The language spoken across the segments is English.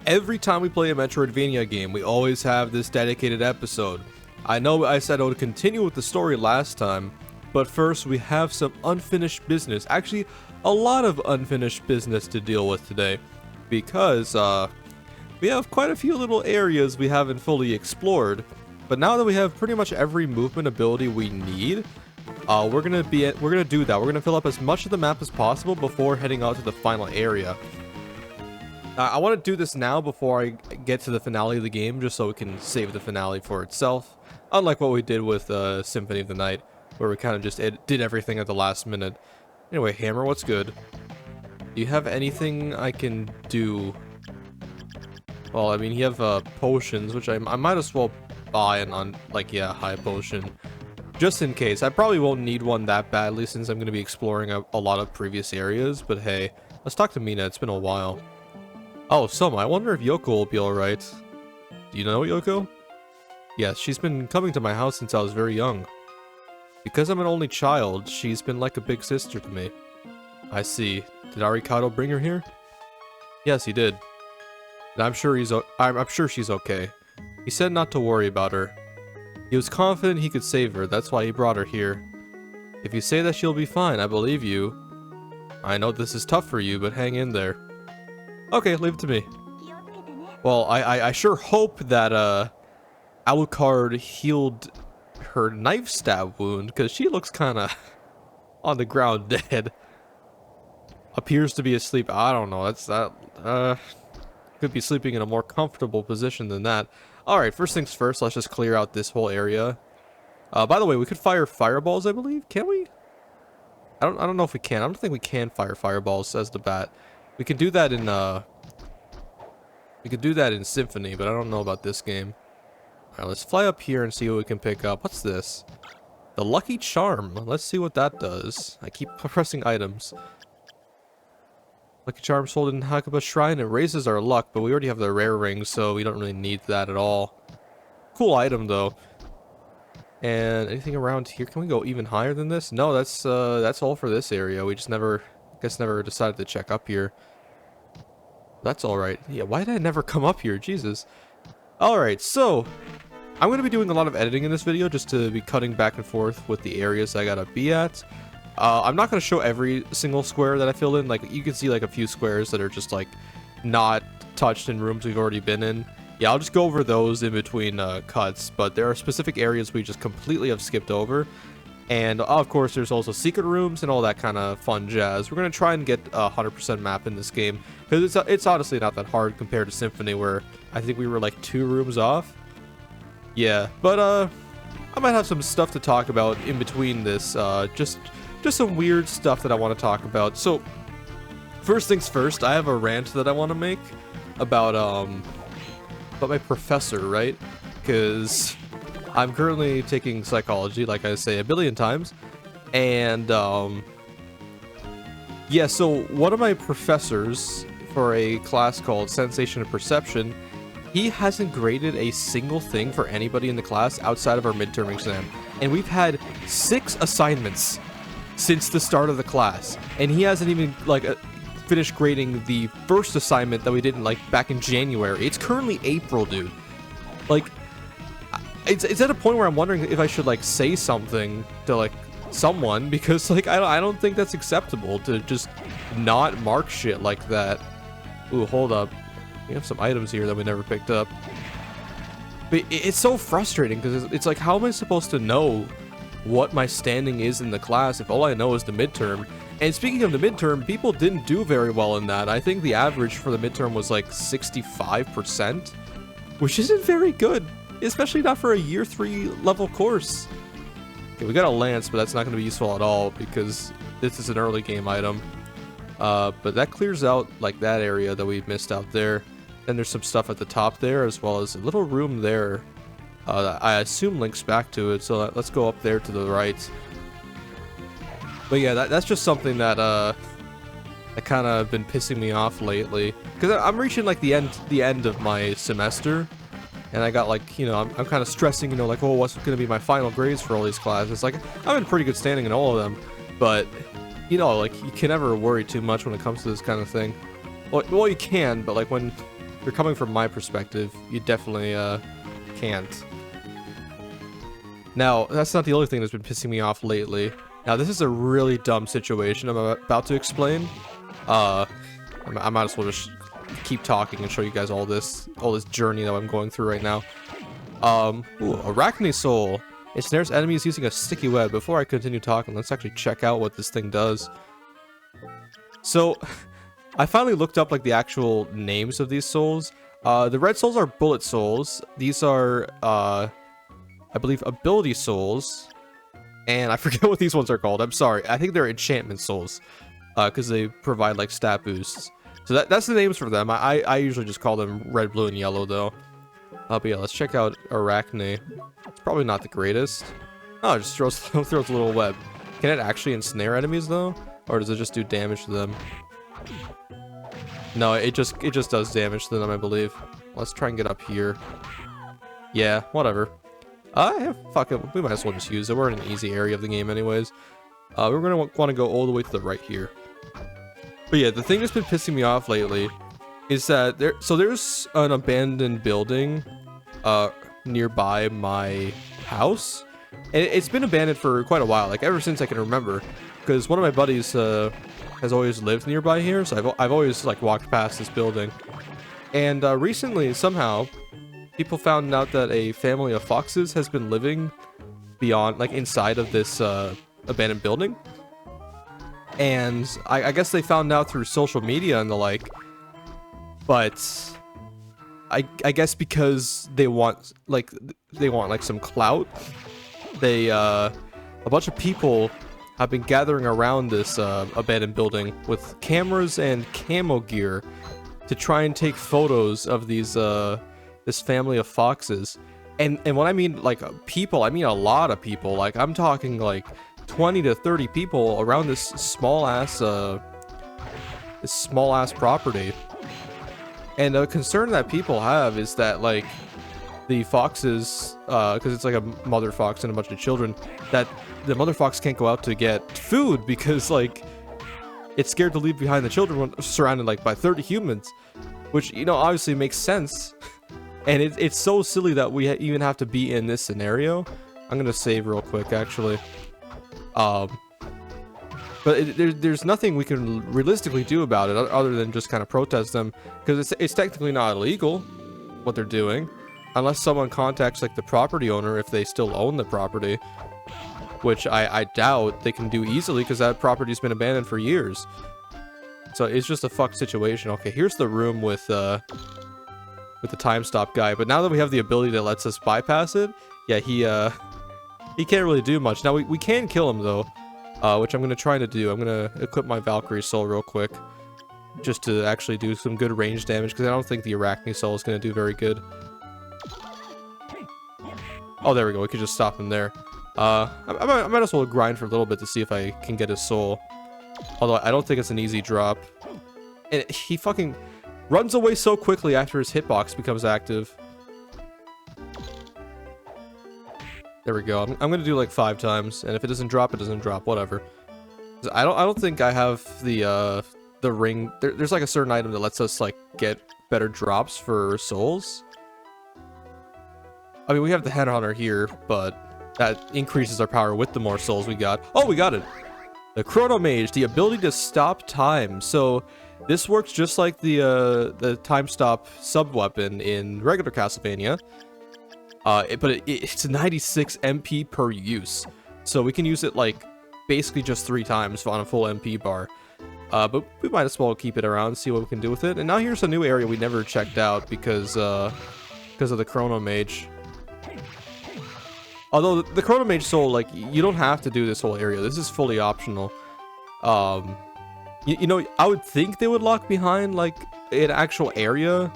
Every time we play a Metroidvania game, we always have this dedicated episode. I know I said I would continue with the story last time, but first we have some unfinished business. Actually, a lot of unfinished business to deal with today, because we have quite a few little areas we haven't fully explored. But now that we have pretty much every movement ability we need, we're gonna do that. We're gonna fill up as much of the map as possible before heading out to the final area. I want to do this now before I get to the finale of the game, just so we can save the finale for itself. Unlike what we did with Symphony of the Night, where we kind of just did everything at the last minute. Anyway, Hammer, what's good? Do you have anything I can do? Well, I mean, you have potions, which I might as well buy on, like, yeah, high potion. Just in case. I probably won't need one that badly since I'm going to be exploring a lot of previous areas, but hey, let's talk to Mina. It's been a while. Oh, Soma, I wonder if Yoko will be alright. Do you know Yoko? Yes, she's been coming to my house since I was very young. Because I'm an only child, she's been like a big sister to me. I see. Did Arikado bring her here? Yes, he did. And I'm sure she's okay. He said not to worry about her. He was confident he could save her, that's why he brought her here. If you say that she'll be fine, I believe you. I know this is tough for you, but hang in there. Okay, leave it to me. Well, I sure hope that Alucard healed her knife stab wound, because she looks kind of on the ground dead. Appears to be asleep. I don't know. Could be sleeping in a more comfortable position than that. Alright, first things first, let's just clear out this whole area. By the way, we could fire fireballs, I believe. Can we? I don't know if we can. I don't think we can fire fireballs as the bat. We can do that in Symphony, but I don't know about this game. Alright, let's fly up here and see what we can pick up. What's this? The Lucky Charm. Let's see what that does. I keep pressing items. Lucky Charm sold in Hakuba Shrine. It raises our luck, but we already have the rare ring, so we don't really need that at all. Cool item, though. And anything around here? Can we go even higher than this? No, that's all for this area. We just never decided to check up here. That's alright. Yeah, why did I never come up here? Jesus. Alright, so I'm going to be doing a lot of editing in this video just to be cutting back and forth with the areas I gotta be at. I'm not going to show every single square that I filled in. Like, you can see like a few squares that are just like not touched in rooms we've already been in. Yeah, I'll just go over those in between cuts, but there are specific areas we just completely have skipped over. And of course, there's also secret rooms and all that kind of fun jazz. We're going to try and get a 100% map in this game, because it's honestly not that hard compared to Symphony, where I think we were like 2 rooms off. Yeah, but I might have some stuff to talk about in between this, just some weird stuff that I want to talk about. So, first things first, I have a rant that I want to make about my professor, right? Because I'm currently taking psychology, like I say a billion times, and yeah, so one of my professors for a class called Sensation and Perception, he hasn't graded a single thing for anybody in the class outside of our midterm exam, and we've had 6 assignments since the start of the class, and he hasn't even like finished grading the first assignment that we did like back in January. It's currently April, dude. Like, it's at a point where I'm wondering if I should like say something to like someone, because like I don't think that's acceptable to just not mark shit like that. Ooh, hold up. We have some items here that we never picked up. But it's so frustrating, because it's like, how am I supposed to know what my standing is in the class if all I know is the midterm? And speaking of the midterm, people didn't do very well in that. I think the average for the midterm was like 65%, which isn't very good, especially not for a year 3 level course. Okay, we got a lance, but that's not going to be useful at all because this is an early game item. But that clears out like that area that we missed out there. Then there's some stuff at the top there, as well as a little room there that I assume links back to it. So let's go up there to the right. But yeah, that's just something that that kind of been pissing me off lately, because I'm reaching like the end of my semester, and I got like, you know, I'm kind of stressing, you know, like, oh, what's going to be my final grades for all these classes? Like, I'm in pretty good standing in all of them, but you know, like, you can never worry too much when it comes to this kind of thing. Well, you can, but like when you're coming from my perspective, you definitely can't. Now, that's not the only thing that's been pissing me off lately. Now, this is a really dumb situation I'm about to explain. I might as well just keep talking and show you guys all this journey that I'm going through right now. Arachne Soul. It snares enemies using a sticky web. Before I continue talking, let's actually check out what this thing does. So, I finally looked up like the actual names of these souls. The red souls are bullet souls. These are, I believe, ability souls. And I forget what these ones are called. I'm sorry. I think they're enchantment souls. Because they provide like stat boosts. So that's the names for them. I usually just call them red, blue, and yellow though. But yeah, let's check out Arachne. It's probably not the greatest. Oh, it just throws a little web. Can it actually ensnare enemies though? Or does it just do damage to them? No, it just does damage to them, I believe. Let's try and get up here. Yeah, whatever. Fuck it. We might as well just use it. We're in an easy area of the game anyways. We're gonna want to go all the way to the right here. But yeah, the thing that's been pissing me off lately is that there's an abandoned building nearby my house. And it's been abandoned for quite a while, like ever since I can remember. Because one of my buddies has always lived nearby here, so I've always like walked past this building. And recently, somehow, people found out that a family of foxes has been living beyond, like inside of this abandoned building. And I guess they found out through social media and the like. But I guess because they want like some clout, a bunch of people have been gathering around this abandoned building with cameras and camo gear to try and take photos of these this family of foxes. And when I mean like people, I mean a lot of people. Like I'm talking like 20 to 30 people around this small ass property. And a concern that people have is that like the foxes, because it's like a mother fox and a bunch of children, that the mother fox can't go out to get food because like it's scared to leave behind the children when surrounded like by 30 humans, which, you know, obviously makes sense. And it's so silly that we even have to be in this scenario. I'm gonna save real quick actually. But there's nothing we can realistically do about it other than just kind of protest them, because it's technically not illegal what they're doing, unless someone contacts like the property owner if they still own the property, which I doubt they can do easily because that property's been abandoned for years. So it's just a fucked situation. Okay, here's the room with the time stop guy, but now that we have the ability that lets us bypass it, yeah, he can't really do much. Now we can kill him though. Which I'm going to try to do. I'm going to equip my Valkyrie Soul real quick. Just to actually do some good range damage, because I don't think the Arachne Soul is going to do very good. Oh, there we go. We could just stop him there. I might as well grind for a little bit to see if I can get his soul. Although I don't think it's an easy drop. And he fucking runs away so quickly after his hitbox becomes active. There we go. I'm gonna do like 5 times, and if it doesn't drop, it doesn't drop. Whatever. I don't think I have the ring. There's like a certain item that lets us like get better drops for souls. I mean, we have the Headhunter here, but that increases our power with the more souls we got. Oh, we got it. The Chrono Mage, the ability to stop time. So this works just like the time stop sub weapon in regular Castlevania. But it's 96 MP per use, so we can use it like basically just 3 times on a full MP bar. But we might as well keep it around, see what we can do with it. And now here's a new area we never checked out because of the Chrono Mage. Although the Chrono Mage Soul, like, you don't have to do this whole area. This is fully optional. You know, I would think they would lock behind like an actual area.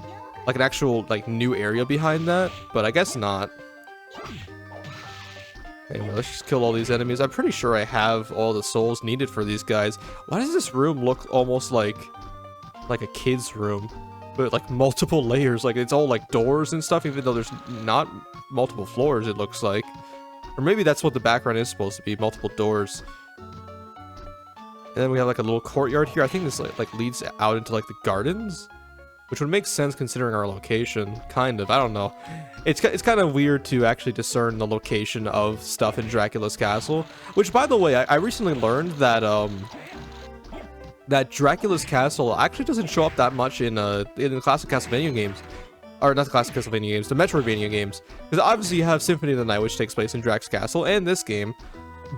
Like an actual, like, new area behind that, but I guess not. Anyway, let's just kill all these enemies. I'm pretty sure I have all the souls needed for these guys. Why does this room look almost like a kid's room? But, like, multiple layers. Like, it's all, like, doors and stuff, even though there's not multiple floors, it looks like. Or maybe that's what the background is supposed to be, multiple doors. And then we have, like, a little courtyard here. I think this, like leads out into, like, the gardens? which would make sense considering our location, kind of. I don't know. It's kind of weird to actually discern the location of stuff in Dracula's castle, which, by the way, I recently learned that that Dracula's castle actually doesn't show up that much in the classic Castlevania games. Or not the classic Castlevania games, the Metroidvania games. Because obviously you have Symphony of the Night, which takes place in Drax Castle, and this game.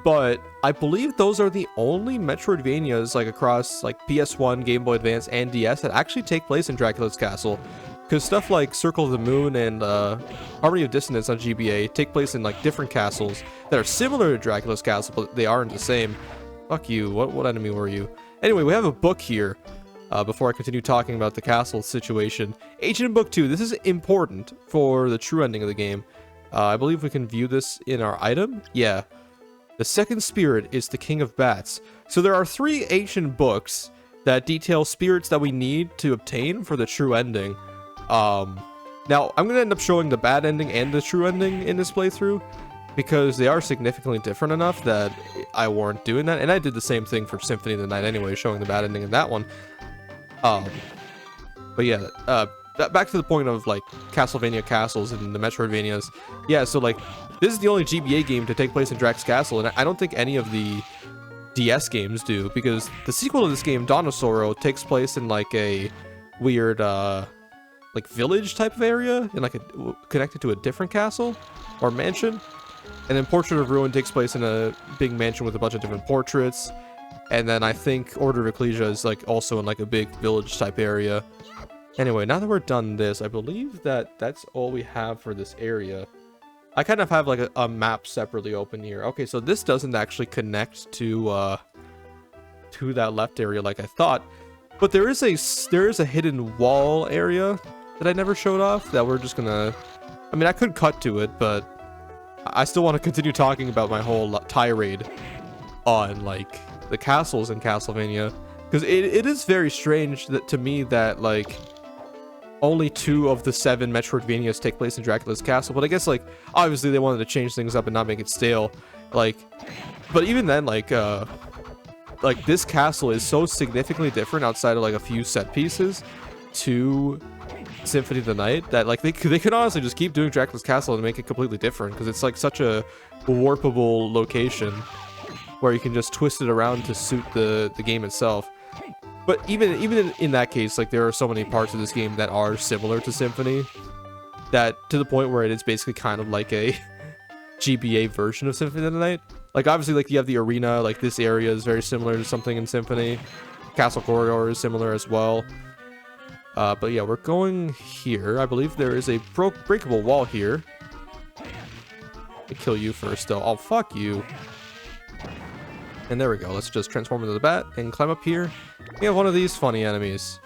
But I believe those are the only Metroidvanias, like, across, like, PS1, Game Boy Advance, and DS that actually take place in Dracula's castle. Because stuff like Circle of the Moon and Harmony of Dissonance on GBA take place in, like, different castles that are similar to Dracula's castle, but they aren't the same. Fuck you, what enemy were you? Anyway, we have a book here. Before I continue talking about the castle situation. Ancient Book 2, this is important for the true ending of the game. I believe we can view this in our item. Yeah. The second spirit is the King of Bats. So there are 3 ancient books that detail spirits that we need to obtain for the true ending. Now, I'm going to end up showing the bad ending and the true ending in this playthrough, because they are significantly different enough that I warrant doing that. And I did the same thing for Symphony of the Night anyway, showing the bad ending in that one. But yeah, back to the point of, like, Castlevania castles and the Metroidvanias. Yeah, so, like, this is the only GBA game to take place in Drax Castle, and I don't think any of the DS games do, because the sequel to this game, Dawn of Sorrow, takes place in, like, a weird, like, village type of area, and, like, connected to a different castle or mansion. And then Portrait of Ruin takes place in a big mansion with a bunch of different portraits. And then I think Order of Ecclesia is, like, also in, like, a big village type area. Anyway, now that we're done this, I believe that that's all we have for this area. I kind of have, like, a map separately open here. Okay, so this doesn't actually connect to that left area like I thought. But there is a hidden wall area that I never showed off that we're just gonna... I mean, I could cut to it, but I still want to continue talking about my whole tirade on, like, the castles in Castlevania, because it is very strange that to me that, like, only 2 of the 7 Metroidvanias take place in Dracula's castle. But I guess, like, obviously they wanted to change things up and not make it stale, like, but even then, like this castle is so significantly different outside of, like, a few set pieces to Symphony of the Night that, like, they could honestly just keep doing Dracula's castle and make it completely different, because it's, like, such a warpable location where you can just twist it around to suit the game itself. But even in that case, like, there are so many parts of this game that are similar to Symphony, that to the point where it is basically kind of like a GBA version of Symphony of the Night. Like, obviously, like, you have the arena, like, this area is very similar to something in Symphony. Castle Corridor is similar as well. But yeah, we're going here. I believe there is a breakable wall here. Let me kill you first, though. Oh, fuck you. And there we go. Let's just transform into the bat and climb up here. We have one of these funny enemies.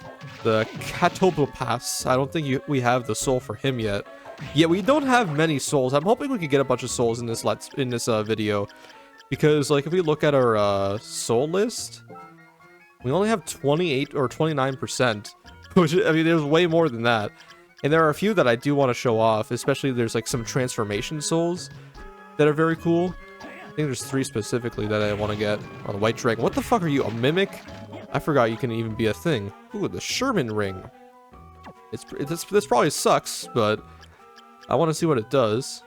The Catobopas. I don't think we have the soul for him yet. Yeah, we don't have many souls. I'm hoping we could get a bunch of souls in this video. Because, like, if we look at our soul list, we only have 28 or 29%. Which, I mean, there's way more than that. And there are a few that I do want to show off. Especially there's, like, some transformation souls that are very cool. I think there's 3 specifically that I want to get on the White Dragon. What the fuck are you, a mimic? I forgot you can even be a thing. Ooh, the Sherman ring. This probably sucks, but I want to see what it does.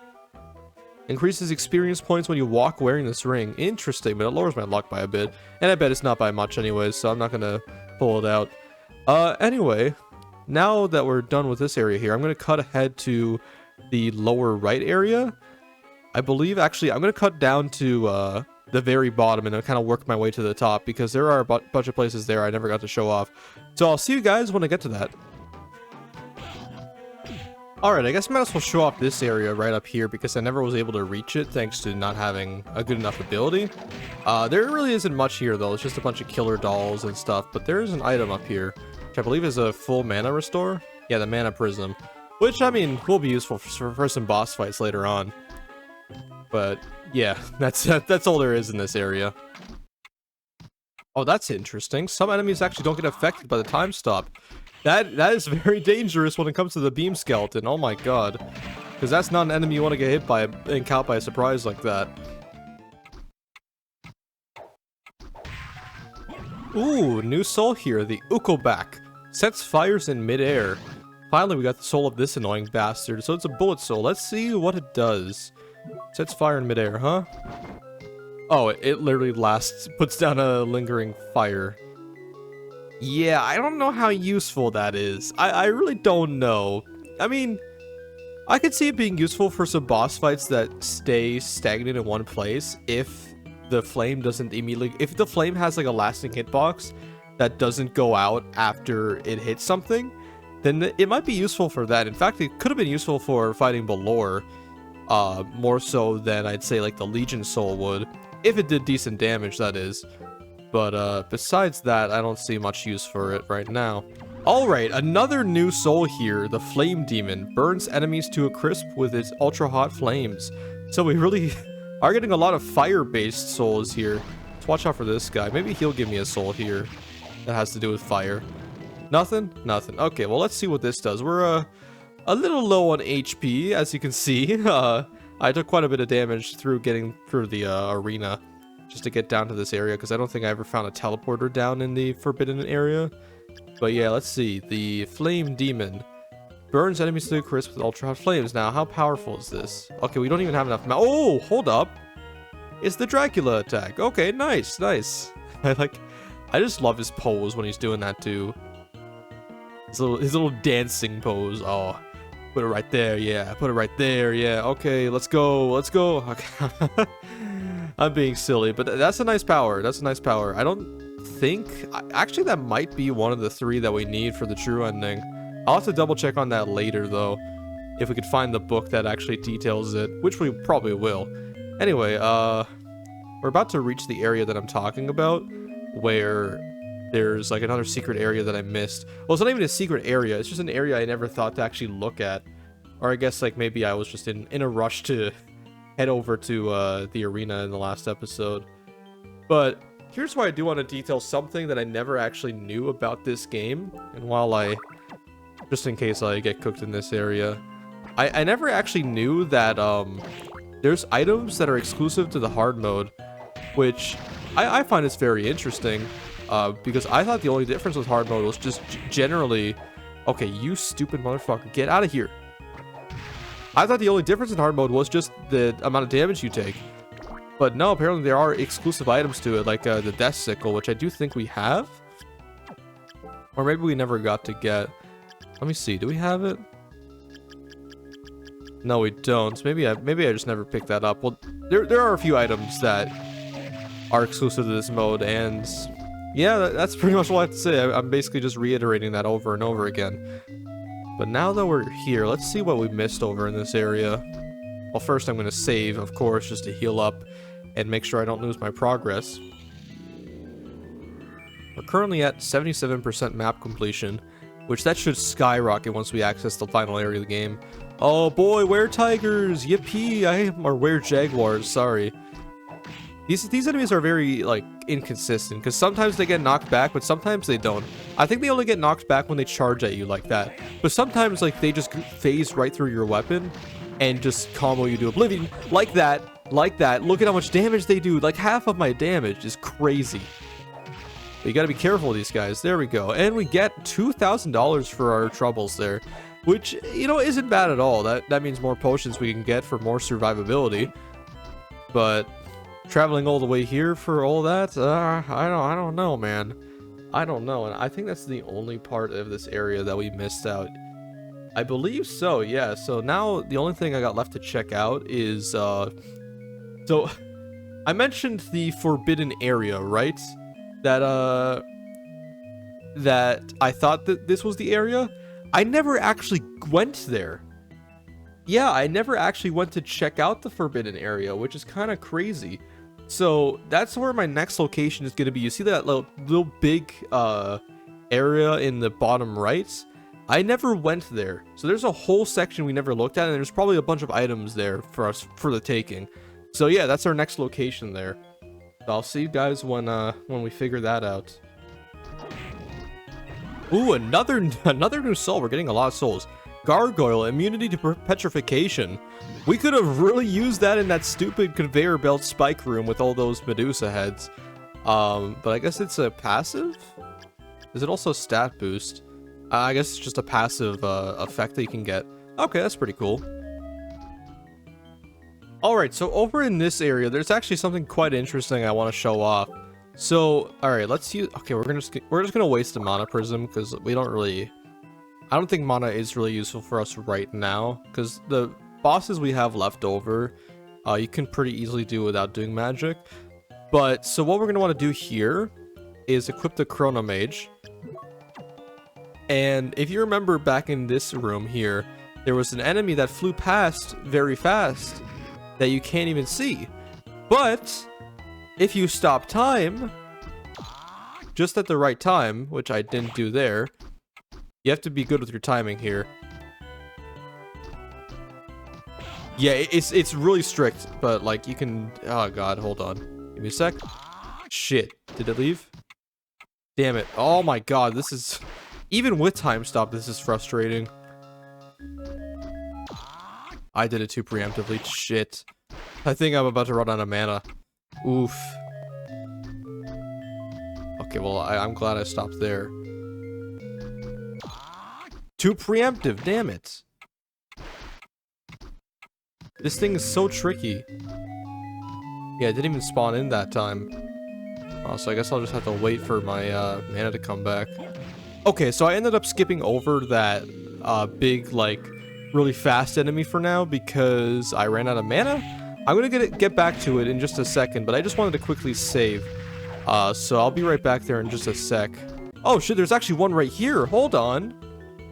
Increases experience points when you walk wearing this ring. Interesting, but it lowers my luck by a bit. And I bet it's not by much anyways, so I'm not going to pull it out. Anyway, now that we're done with this area here, I'm going to cut ahead to the lower right area. I believe, actually, I'm going to cut down to the very bottom and kind of work my way to the top, because there are a bunch of places there I never got to show off. So I'll see you guys when I get to that. Alright, I guess I might as well show off this area right up here, because I never was able to reach it thanks to not having a good enough ability. There really isn't much here, though. It's just a bunch of killer dolls and stuff, but there is an item up here, which I believe is a full mana restore. Yeah, the mana prism, which, I mean, will be useful for some boss fights later on. But yeah, that's all there is in this area. Oh, that's interesting. Some enemies actually don't get affected by the time stop. That is very dangerous when it comes to the beam skeleton. Oh my god, because that's not an enemy you want to get hit by and caught by a surprise like that. Ooh, new soul here, the Ukobak. Sets fires in midair. Finally, we got the soul of this annoying bastard. So it's a bullet soul. Let's see what it does. Sets fire in midair, huh? Oh, it literally puts down a lingering fire. Yeah, I don't know how useful that is. I really don't know. I mean, I could see it being useful for some boss fights that stay stagnant in one place if the flame doesn't immediately... If the flame has like a lasting hitbox that doesn't go out after it hits something, then it might be useful for that. In fact, it could have been useful for fighting Balor, more so than I'd say like the Legion Soul would. If it did decent damage, that is. But besides that, I don't see much use for it right now. Alright, another new soul here, the Flame Demon. Burns enemies to a crisp with its ultra-hot flames. So we really are getting a lot of fire-based souls here. Let's watch out for this guy. Maybe he'll give me a soul here that has to do with fire. Nothing? Nothing. Okay, well, let's see what this does. We're a little low on HP, as you can see. I took quite a bit of damage through getting through the arena just to get down to this area, because I don't think I ever found a teleporter down in the forbidden area. But yeah, let's see. The Flame Demon burns enemies to a crisp with ultra hot flames. Now, how powerful is this? Okay, we don't even have enough. Oh, hold up. It's the Dracula attack. Okay, nice, nice. I just love his pose when he's doing that too. His little dancing pose. Oh, put it right there. Yeah, put it right there. Yeah. Okay, let's go. Let's go. Okay. I'm being silly, but that's a nice power. That's a nice power. I don't think... Actually, that might be one of the 3 that we need for the true ending. I'll have to double check on that later, though. If we could find the book that actually details it, which we probably will. Anyway, we're about to reach the area that I'm talking about, where there's like another secret area that I missed. Well, it's not even a secret area. It's just an area I never thought to actually look at. Or I guess like maybe I was just in a rush to head over to the arena in the last episode. But here's why I do want to detail something that I never actually knew about this game. And while just in case I get cooked in this area, I never actually knew that there's items that are exclusive to the hard mode, which I find is very interesting. Because I thought the only difference with hard mode was just generally... Okay, you stupid motherfucker, get out of here. I thought the only difference in hard mode was just the amount of damage you take. But no, apparently there are exclusive items to it, like the Death Sickle, which I do think we have. Or maybe we never got to get... Let me see, do we have it? No, we don't. Maybe I just never picked that up. Well, there are a few items that are exclusive to this mode, and... Yeah, that's pretty much all I have to say. I'm basically just reiterating that over and over again. But now that we're here, let's see what we missed over in this area. Well, first I'm going to save, of course, just to heal up and make sure I don't lose my progress. We're currently at 77% map completion, which that should skyrocket once we access the final area of the game. Oh boy, were tigers! Yippee! Or were jaguars, sorry. These enemies are very, like, inconsistent, because sometimes they get knocked back, but sometimes they don't. I think they only get knocked back when they charge at you like that. But sometimes, like, they just phase right through your weapon and just combo you to oblivion. Like that. Like that. Look at how much damage they do. Like, half of my damage is crazy. But you gotta be careful with these guys. There we go. And we get $2,000 for our troubles there, which, you know, isn't bad at all. That means more potions we can get for more survivability. But... traveling all the way here for all that? I don't know, man. I don't know, and I think that's the only part of this area that we missed out. I believe so, yeah. So now the only thing I got left to check out is, so I mentioned the forbidden area, right? That I thought that this was the area. I never actually went there. Yeah, I never actually went to check out the forbidden area, which is kind of crazy. So that's where my next location is going to be. You see that little big area in the bottom right? I never went there. So there's a whole section we never looked at, and there's probably a bunch of items there for us for the taking. So yeah, that's our next location there. I'll see you guys when we figure that out. Ooh, another new soul. We're getting a lot of souls. Gargoyle, immunity to petrification. We could have really used that in that stupid conveyor belt spike room with all those Medusa heads. But I guess it's a passive? Is it also stat boost? I guess it's just a passive effect that you can get. Okay, that's pretty cool. Alright, so over in this area, there's actually something quite interesting I want to show off. So, alright, let's use... Okay, we're just gonna waste the mana prism, because we don't really... I don't think mana is really useful for us right now, because the bosses we have left over, you can pretty easily do without doing magic. But, so what we're gonna want to do here is equip the Chrono Mage. And if you remember back in this room here, there was an enemy that flew past very fast that you can't even see. But if you stop time just at the right time, which I didn't do there, you have to be good with your timing here. Yeah, it's really strict, but like you can... Oh god, hold on. Give me a sec. Shit, did it leave? Damn it. Oh my god, this is... Even with time stop, this is frustrating. I did it too preemptively. Shit. I think I'm about to run out of mana. Oof. Okay, well, I'm glad I stopped there. Too preemptive, damn it. This thing is so tricky. Yeah, it didn't even spawn in that time. Oh, so I guess I'll just have to wait for my mana to come back. Okay, so I ended up skipping over that big, like, really fast enemy for now because I ran out of mana. I'm gonna get back to it in just a second, but I just wanted to quickly save. So I'll be right back there in just a sec. Oh shit, there's actually one right here. Hold on.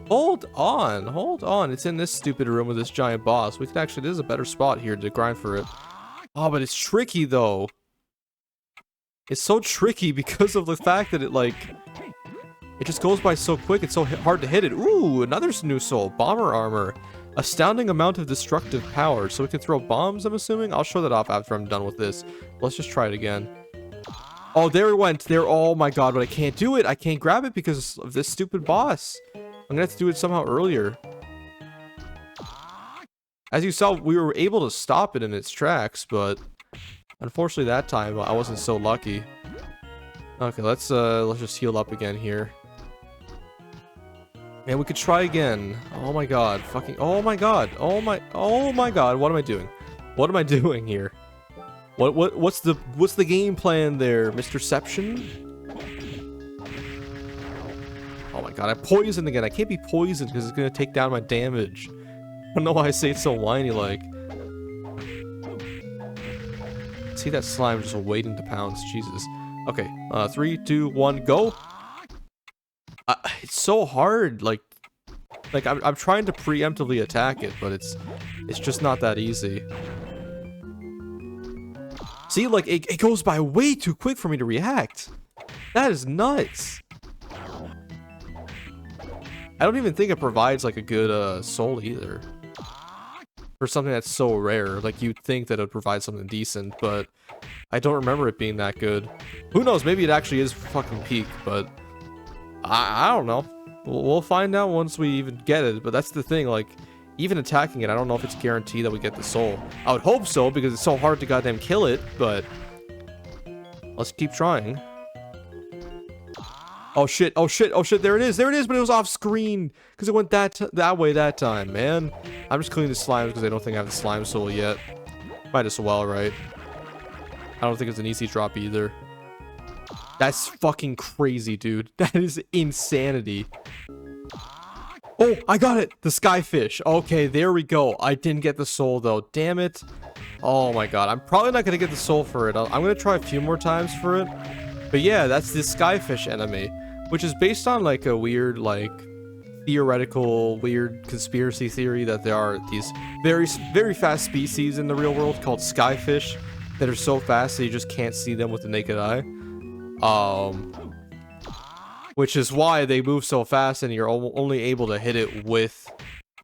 Hold on. It's in this stupid room with this giant boss. We can actually, there's a better spot here to grind for it. Oh, but it's tricky though. It's so tricky because of the fact that it, like... It just goes by so quick, it's so hard to hit it. Ooh, another new soul. Bomber armor. Astounding amount of destructive power. So we can throw bombs, I'm assuming? I'll show that off after I'm done with this. Let's just try it again. Oh, there it went. There. Oh my god, but I can't do it. I can't grab it because of this stupid boss. I'm gonna have to do it somehow earlier. As you saw, we were able to stop it in its tracks, but... Unfortunately that time, I wasn't so lucky. Okay, let's just heal up again here. And we could try again. Oh my god. Fucking... Oh my god. Oh my god. What am I doing? What am I doing here? What's the game plan there, Mr. Ception? Oh my god. I poisoned again. I can't be poisoned because it's gonna take down my damage. I don't know why I say it so whiny-like. See that slime just waiting to pounce. Jesus. Okay. 3, 2, 1, go. It's so hard. Like I'm trying to preemptively attack it, but it's just not that easy. See, like it goes by way too quick for me to react. That is nuts. I don't even think it provides like a good soul either. For something that's so rare, like you'd think that it would provide something decent, but I don't remember it being that good. Who knows, maybe it actually is fucking peak, but I don't know. We'll find out once we even get it, but that's the thing, like, even attacking it, I don't know if it's guaranteed that we get the soul. I would hope so, because it's so hard to goddamn kill it, but let's keep trying. Oh shit, oh shit, oh shit, there it is, but it was off screen, because it went that way that time, man. I'm just cleaning the slimes because I don't think I have the slime soul yet. Might as well, right? I don't think it's an easy drop either. That's fucking crazy, dude. That is insanity. Oh, I got it! The skyfish. Okay, there we go. I didn't get the soul, though. Damn it. Oh my god. I'm probably not gonna get the soul for it. I'm gonna try a few more times for it. But yeah, that's the skyfish enemy, which is based on, like, a weird, like, theoretical, weird conspiracy theory that there are these very, very fast species in the real world called skyfish that are so fast that you just can't see them with the naked eye. Which is why they move so fast and you're only able to hit it with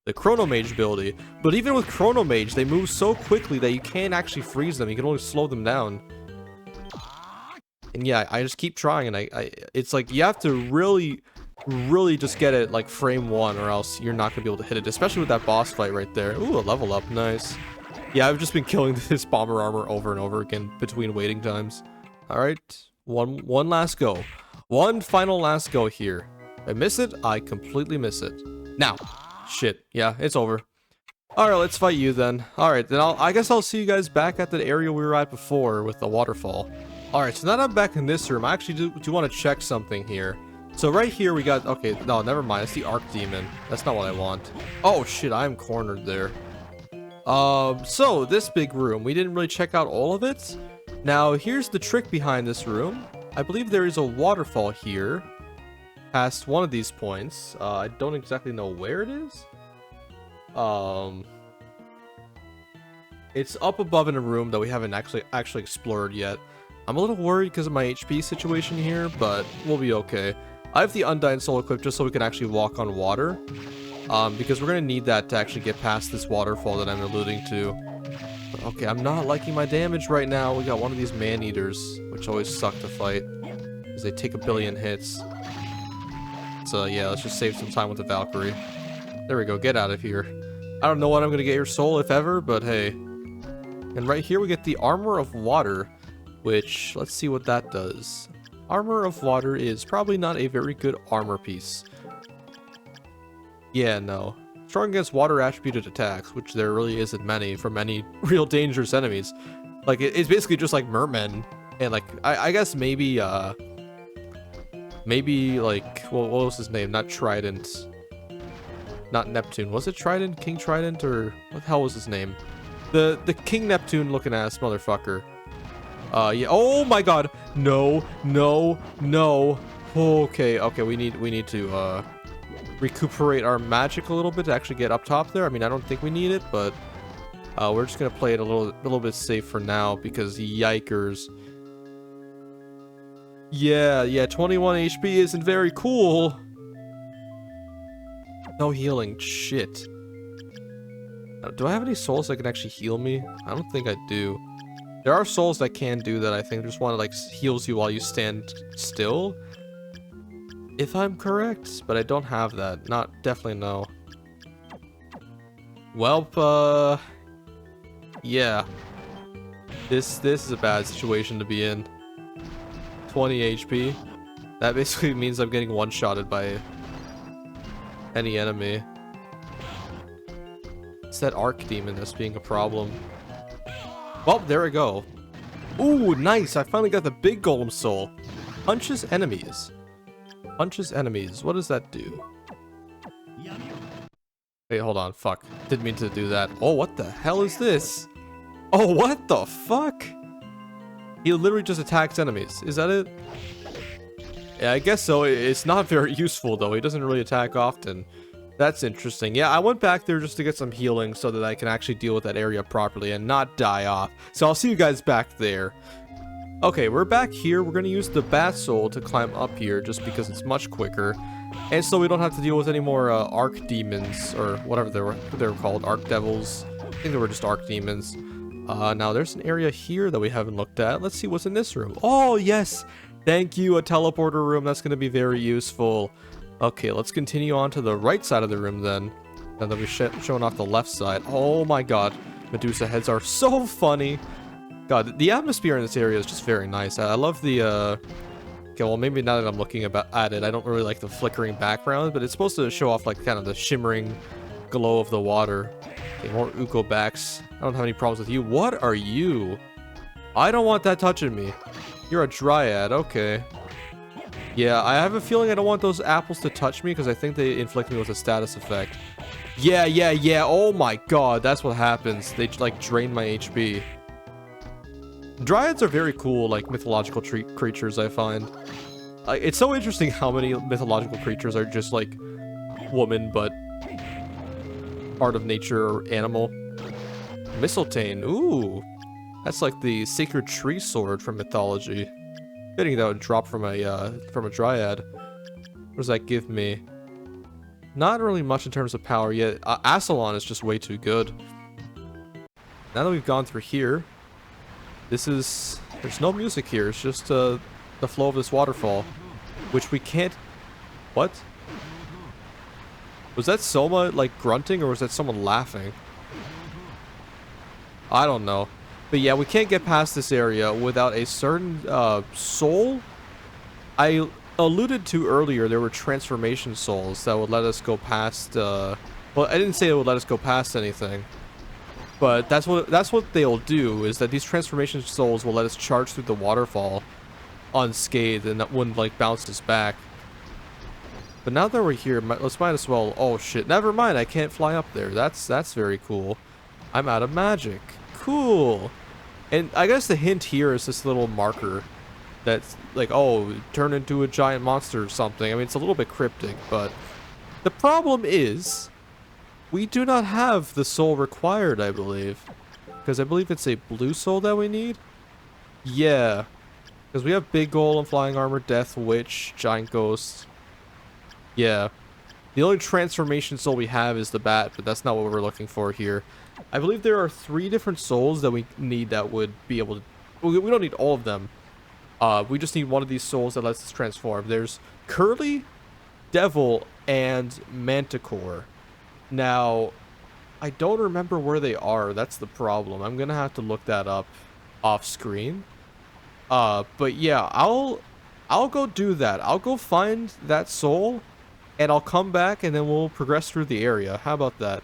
the Chrono Mage ability. But even with Chrono Mage, they move so quickly that you can't actually freeze them. You can only slow them down. And yeah, I just keep trying, and it's like you have to really just get it like frame 1 or else you're not gonna be able to hit it, especially with that boss fight right there. Ooh, a level up, nice. Yeah, I've just been killing this bomber armor over and over again between waiting times. All right, one last go. One final last go here. I miss it? I completely miss it. Now. Shit. Yeah, it's over. Alright, let's fight you then. Alright, then I guess I'll see you guys back at the area we were at before with the waterfall. Alright, so now that I'm back in this room, I actually do want to check something here. So right here we got... Okay, no, never mind. It's the Archdemon. That's not what I want. Oh, shit, I'm cornered there. So this big room, we didn't really check out all of it. Now, here's the trick behind this room. I believe there is a waterfall here. Past one of these points. I don't exactly know where it is. It's up above in a room that we haven't actually explored yet. I'm a little worried because of my HP situation here, but we'll be okay. I have the Undying Soul equipped just so we can actually walk on water. Because we're gonna need that to actually get past this waterfall that I'm alluding to. But okay, I'm not liking my damage right now. We got one of these man-eaters, which always suck to fight, because they take a billion hits. So yeah, let's just save some time with the Valkyrie. There we go, get out of here. I don't know when I'm gonna get your soul, if ever, but hey. And right here we get the Armor of Water, which, let's see what that does. Armor of Water is probably not a very good armor piece. Yeah, no. Strong against water attributed attacks, which there really isn't many from any real dangerous enemies. Like, it's basically just like mermen. And like, I guess maybe, maybe like, what was his name? Not Trident. Not Neptune. Was it Trident? King Trident? Or what the hell was his name? The King Neptune looking ass motherfucker. Yeah. Oh my god. No, no, no. Okay, okay, we need to recuperate our magic a little bit to actually get up top there. I mean, I don't think we need it, but we're just gonna play it a little bit safe for now because yikers. Yeah, 21 HP isn't very cool. No healing, shit. Do I have any souls that can actually heal me? I don't think I do. There are souls that can do that, I think. Just want to, like, heals you while you stand still. If I'm correct, but I don't have that. Definitely no. Welp, yeah. This is a bad situation to be in. 20 HP. That basically means I'm getting one-shotted by any enemy. It's that Archdemon that's being a problem. Well, there we go. Ooh, nice! I finally got the big golem soul. Punches enemies. Punches enemies. What does that do? Wait, hold on. Fuck. Didn't mean to do that. Oh, what the hell is this? Oh, what the fuck? He literally just attacks enemies. Is that it? Yeah, I guess so. It's not very useful, though. He doesn't really attack often. That's interesting. Yeah, I went back there just to get some healing so that I can actually deal with that area properly and not die off. So I'll see you guys back there. Okay, we're back here. We're going to use the Bat Soul to climb up here just because it's much quicker. And so we don't have to deal with any more Archdemons or whatever they were called. Archdevils. I think they were just Archdemons. Now there's an area here that we haven't looked at. Let's see what's in this room. Oh, yes. Thank you, a teleporter room. That's going to be very useful. Okay, let's continue on to the right side of the room then. Now that we've shown off the left side. Oh my god. Medusa heads are so funny. God, the atmosphere in this area is just very nice. I love the, okay, well, maybe now that I'm looking at it, I don't really like the flickering background, but it's supposed to show off, like, kind of the shimmering glow of the water. Okay, more Ukobaks. I don't have any problems with you. What are you? I don't want that touching me. You're a dryad, okay. Yeah, I have a feeling I don't want those apples to touch me because I think they inflict me with a status effect. Yeah. Oh my god, that's what happens. They, like, drain my HP. Dryads are very cool, like, mythological creatures, I find. It's so interesting how many mythological creatures are just, like, woman, but part of nature or animal. Mistletoe, ooh. That's like the sacred tree sword from mythology. Fitting that would drop from a dryad. What does that give me? Not really much in terms of power yet. Ascalon is just way too good. Now that we've gone through here, there's no music here. It's just the flow of this waterfall, which we can't. What? Was that Soma like grunting or was that someone laughing? I don't know. But yeah, we can't get past this area without a certain soul. I alluded to earlier, there were transformation souls that would let us go past, well, I didn't say it would let us go past anything, but that's what they'll do, is that these transformation souls will let us charge through the waterfall unscathed, and that wouldn't, like, bounce us back. But now that we're here, let's might as well, oh shit, never mind, I can't fly up there. That's very cool. I'm out of magic. Cool. And I guess the hint here is this little marker that's like, oh, turn into a giant monster or something. I mean, it's a little bit cryptic, but the problem is we do not have the soul required, I believe. Because I believe it's a blue soul that we need. Yeah. Because we have Big Golem, Flying Armor, Death Witch, Giant Ghost. Yeah. The only transformation soul we have is the bat, but that's not what we're looking for here. I believe there are 3 different souls that we need that would be able to... We don't need all of them. We just need one of these souls that lets us transform. There's Curly, Devil, and Manticore. Now, I don't remember where they are. That's the problem. I'm gonna have to look that up off screen. But yeah, I'll go do that. I'll go find that soul, and I'll come back, and then we'll progress through the area. How about that?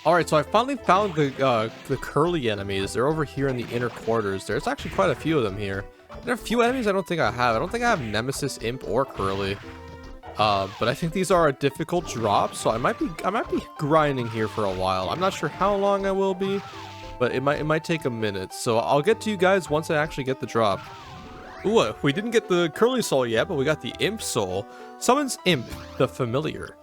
Alright, so I finally found the curly enemies. They're over here in the inner quarters. There's actually quite a few of them here. There are a few enemies I don't think I have. I don't think I have Nemesis, Imp, or Curly. But I think these are a difficult drop, so I might be grinding here for a while. I'm not sure how long I will be, but it might take a minute. So I'll get to you guys once I actually get the drop. Ooh, we didn't get the Curly Soul yet, but we got the Imp Soul. Summons Imp, the Familiar.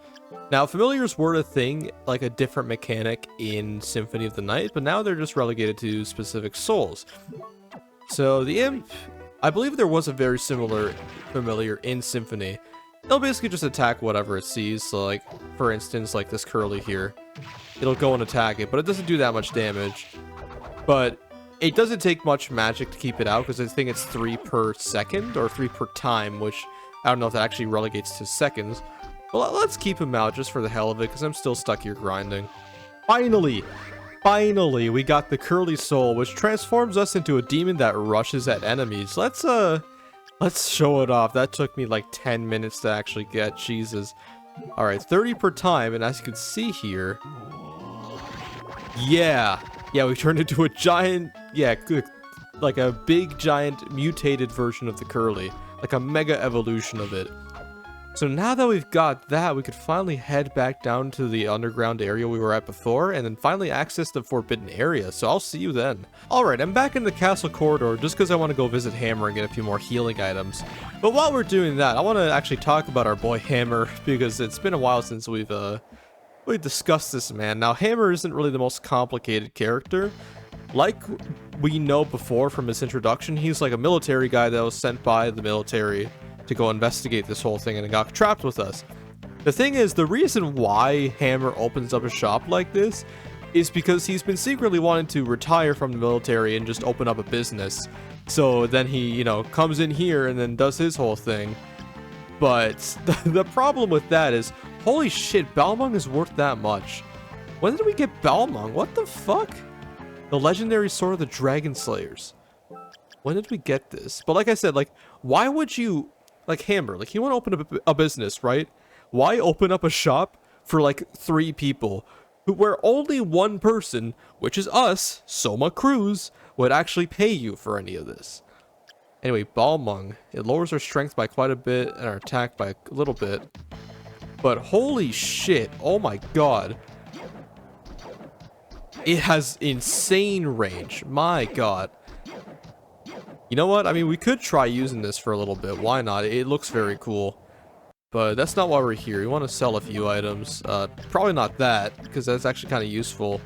Now, Familiars were a thing, like a different mechanic in Symphony of the Night, but now they're just relegated to specific souls. So the Imp, I believe there was a very similar Familiar in Symphony. It'll basically just attack whatever it sees. So, like, for instance, like this Curly here. It'll go and attack it, but it doesn't do that much damage. But it doesn't take much magic to keep it out, because I think it's 3 per second, or 3 per time, which I don't know if that actually relegates to seconds. Well, let's keep him out just for the hell of it, because I'm still stuck here grinding. Finally, we got the Curly Soul, which transforms us into a demon that rushes at enemies. Let's show it off. That took me like 10 minutes to actually get. Jesus. Alright, 30 per time, and as you can see here... Yeah, we turned into a giant... Yeah, good. Like a big, giant, mutated version of the Curly. Like a mega evolution of it. So now that we've got that, we could finally head back down to the underground area we were at before, and then finally access the forbidden area, so I'll see you then. Alright, I'm back in the castle corridor just because I want to go visit Hammer and get a few more healing items. But while we're doing that, I want to actually talk about our boy Hammer, because it's been a while since we've discussed this man. Now, Hammer isn't really the most complicated character. Like we know before from his introduction, he's like a military guy that was sent by the military to go investigate this whole thing, and it got trapped with us. The thing is, the reason why Hammer opens up a shop like this is because he's been secretly wanting to retire from the military and just open up a business. So then he, you know, comes in here and then does his whole thing. But the problem with that is, holy shit, Balmung is worth that much. When did we get Balmung? What the fuck? The legendary sword of the Dragon Slayers. When did we get this? But like I said, like, why would you... Like Hammer, like you want to open up a business, right? Why open up a shop for like 3 people where only one person, which is us, Soma Cruz, would actually pay you for any of this? Anyway, Balmung, it lowers our strength by quite a bit and our attack by a little bit. But holy shit, oh my god. It has insane range, my god. You know what? I mean, we could try using this for a little bit. Why not? It looks very cool. But that's not why we're here. We want to sell a few items. Probably not that, because that's actually kind of useful.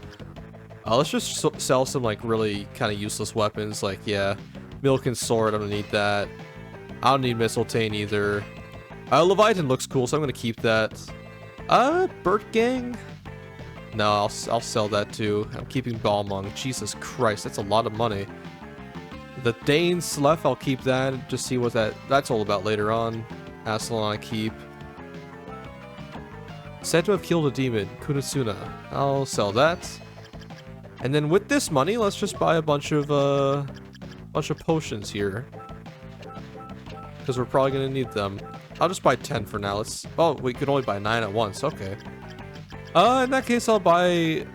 Let's just sell some, like, really kind of useless weapons. Like, yeah, Milk and Sword, I don't need that. I don't need Mistletoe either. Leviathan looks cool, so I'm going to keep that. Burt Gang? No, I'll sell that too. I'm keeping Balmung. Jesus Christ, that's a lot of money. The Dane Slef, I'll keep that. Just see what that's all about later on. Aslan, I keep. Said to have killed a demon, Kunasuna. I'll sell that. And then with this money, let's just buy a bunch of potions here. because we're probably gonna need them. I'll just buy 10 for now. Let's. Oh, we could only buy 9 at once. Okay. In that case, I'll buy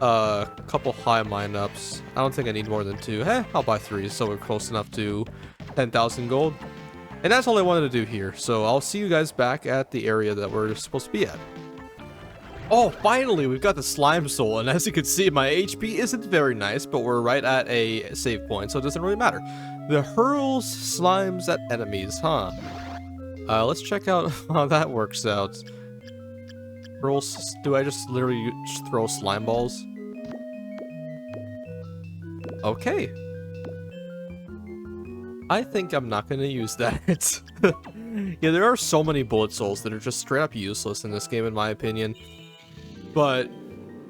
a couple high mine ups. I don't think I need more than 2. I'll buy 3, so we're close enough to 10,000 gold. And that's all I wanted to do here. So I'll see you guys back at the area that we're supposed to be at. Oh, finally, we've got the slime soul, and as you can see, my HP isn't very nice, but we're right at a save point, so it doesn't really matter. The hurls slimes at enemies, huh? Let's check out how that works out. Hurls, do I just literally just throw slime balls? Okay. I think I'm not gonna use that. Yeah, there are so many bullet souls that are just straight up useless in this game, in my opinion. But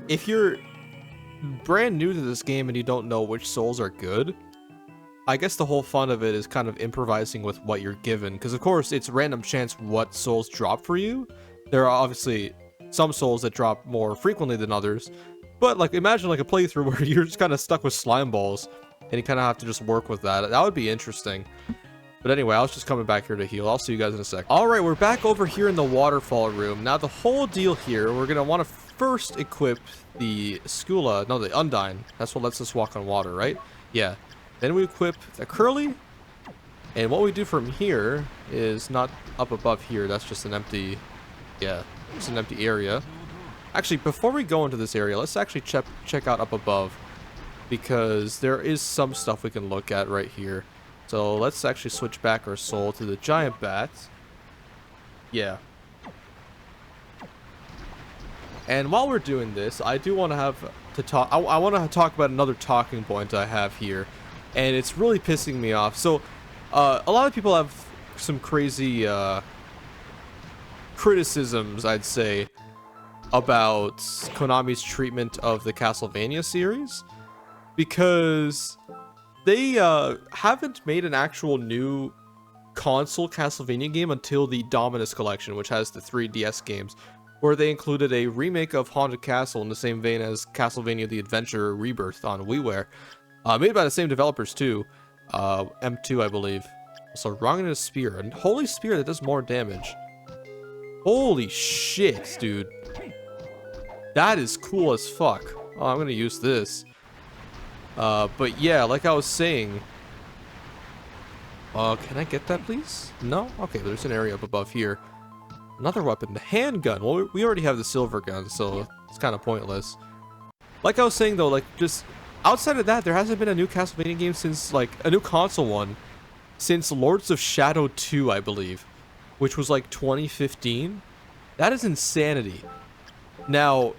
if you're brand new to this game and you don't know which souls are good, I guess the whole fun of it is kind of improvising with what you're given. Because of course, it's random chance what souls drop for you. There are obviously some souls that drop more frequently than others. But like, imagine like a playthrough where you're just kind of stuck with slime balls. And you kind of have to just work with that. That would be interesting. But anyway, I was just coming back here to heal. I'll see you guys in a sec. Alright, we're back over here in the waterfall room. Now, the whole deal here, we're going to want to first equip the Skula. No, the Undyne. That's what lets us walk on water, right? Yeah. Then we equip the Curly. And what we do from here is not up above here. That's just an empty... Yeah, it's an empty area. Actually, before we go into this area, let's actually check out up above. Because there is some stuff we can look at right here. So let's actually switch back our soul to the giant bat. Yeah. And while we're doing this, I do want to have to talk. I want to talk about another talking point I have here, and it's really pissing me off. So, a lot of people have some crazy criticisms, I'd say, about Konami's treatment of the Castlevania series. Because they haven't made an actual new console Castlevania game until the Dominus Collection, which has the 3DS games, where they included a remake of Haunted Castle in the same vein as Castlevania The Adventure Rebirth on WiiWare. Made by the same developers too, M2 I believe. So Wronging a Spear, and Holy Spear that does more damage. Holy shit, dude. That is cool as fuck. Oh, I'm gonna use this. But yeah, like I was saying, can I get that please? No? Okay, there's an area up above here. Another weapon, the handgun. Well, we already have the silver gun, so it's kind of pointless. Like I was saying though, like just outside of that, there hasn't been a new Castlevania game since, like, a new console one since Lords of Shadow 2, I believe, which was like 2015. That is insanity. Now,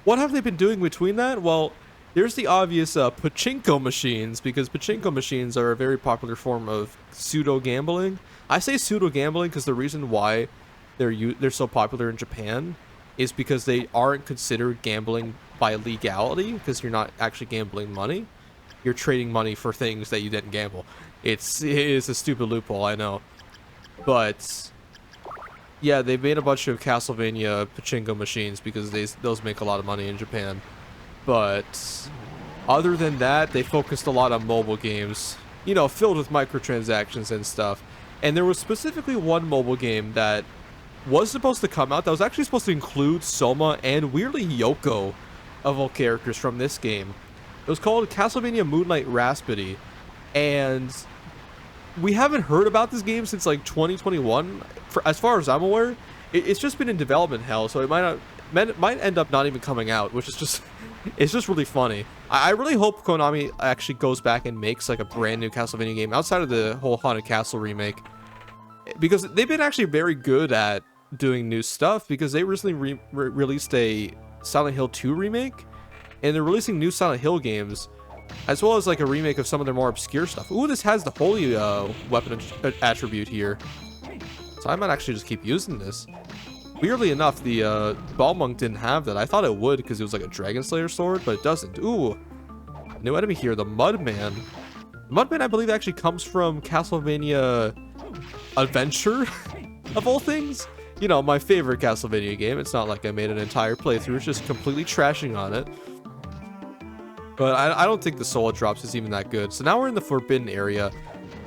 what have they been doing between that? Well, there's the obvious pachinko machines, because pachinko machines are a very popular form of pseudo-gambling. I say pseudo-gambling because the reason why they're so popular in Japan is because they aren't considered gambling by legality, because you're not actually gambling money. You're trading money for things that you didn't gamble. It is a stupid loophole, I know. But yeah, they made a bunch of Castlevania pachinko machines because those make a lot of money in Japan. But other than that, they focused a lot on mobile games, you know, filled with microtransactions and stuff. And there was specifically one mobile game that was supposed to come out that was actually supposed to include Soma and weirdly Yoko of all characters from this game. It was called Castlevania Moonlight Rhapsody, and we haven't heard about this game since like 2021. As far as I'm aware, it's just been in development hell, so it might end up not even coming out, which is just it's just really funny. I really hope Konami actually goes back and makes like a brand new Castlevania game outside of the whole Haunted Castle remake, because they've been actually very good at doing new stuff, because they recently released a Silent Hill 2 remake, and they're releasing new Silent Hill games, as well as like a remake of some of their more obscure stuff. Ooh, this has the holy weapon attribute here, so I might actually just keep using this. Weirdly enough, the Ball Monk didn't have that. I thought it would because it was like a Dragon Slayer sword, but it doesn't. Ooh, new enemy here, the Mudman. Mudman, I believe, actually comes from Castlevania Adventure, of all things. You know, my favorite Castlevania game. It's not like I made an entire playthrough. It's just completely trashing on it. But I don't think the soul drops is even that good. So now we're in the Forbidden area.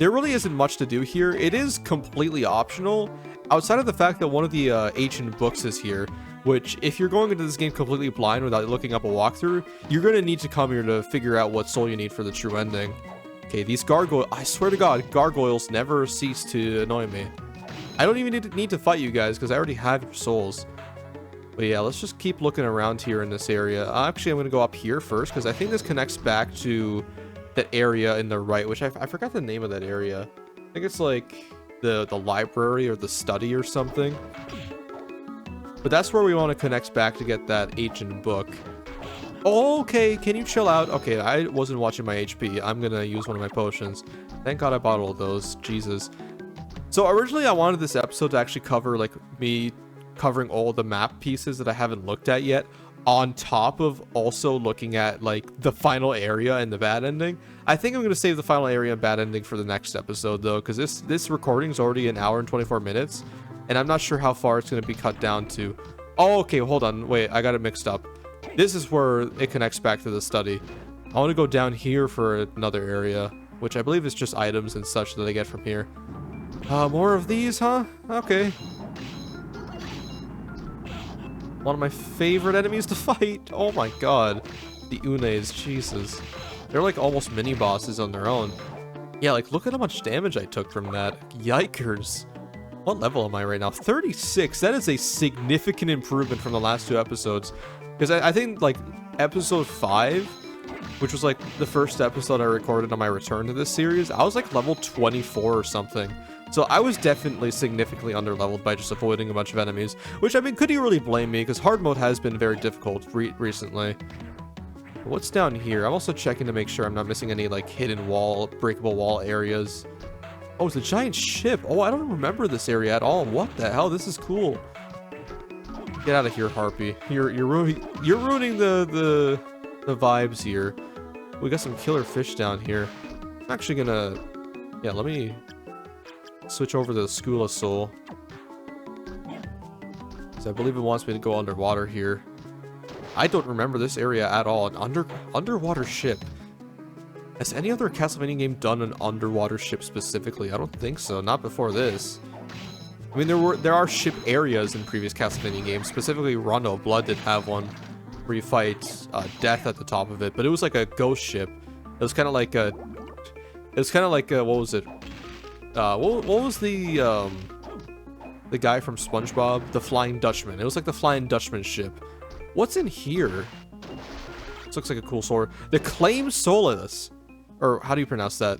there really isn't much to do here. It is completely optional, outside of the fact that one of the ancient books is here, which if you're going into this game completely blind without looking up a walkthrough, you're going to need to come here to figure out what soul you need for the true ending. Okay, these gargoyles, I swear to God, gargoyles never cease to annoy me. I don't even need to fight you guys because I already have your souls. But yeah, let's just keep looking around here in this area. Actually, I'm going to go up here first because I think this connects back to that area in the right, which I forgot the name of that area. I think it's like the library or the study or something. But that's where we want to connect back to get that ancient book. Okay, can you chill out? Okay, I wasn't watching my HP. I'm going to use one of my potions. Thank God I bought all those. Jesus. So originally I wanted this episode to actually cover like me covering all the map pieces that I haven't looked at yet, on top of also looking at like the final area and the bad ending. I think I'm going to save the final area and bad ending for the next episode though, because this recording is already an hour and 24 minutes, and I'm not sure how far it's going to be cut down to. Oh, okay, hold on, wait, I got it mixed up. This is where it connects back to the study. I want to go down here for another area, which I believe is just items and such that I get from here. More of these, huh? Okay. One of my favorite enemies to fight. Oh my god. The Unes, Jesus. They're like almost mini bosses on their own. Yeah, like look at how much damage I took from that. Yikers. What level am I right now? 36. That is a significant improvement from the last two episodes. Because I think like episode 5, which was like the first episode I recorded on my return to this series, I was like level 24 or something. So I was definitely significantly underleveled by just avoiding a bunch of enemies, which I mean, could you really blame me? Because hard mode has been very difficult recently. What's down here? I'm also checking to make sure I'm not missing any like hidden wall, breakable wall areas. Oh, it's a giant ship. Oh, I don't remember this area at all. What the hell? This is cool. Get out of here, Harpy. You're ruining the vibes here. We got some killer fish down here. I'm actually gonna, yeah, let me switch over to the School of Soul. So I believe it wants me to go underwater here. I don't remember this area at all. An underwater ship. Has any other Castlevania game done an underwater ship specifically? I don't think so. Not before this. I mean, there are ship areas in previous Castlevania games. Specifically, Rondo of Blood did have one where you fight Death at the top of it, but it was like a ghost ship. It was kind of like a. It was kind of like a, what was it? What was the guy from SpongeBob? The Flying Dutchman. It was like the Flying Dutchman ship. What's in here? This looks like a cool sword. The Claim Solace. Or how do you pronounce that?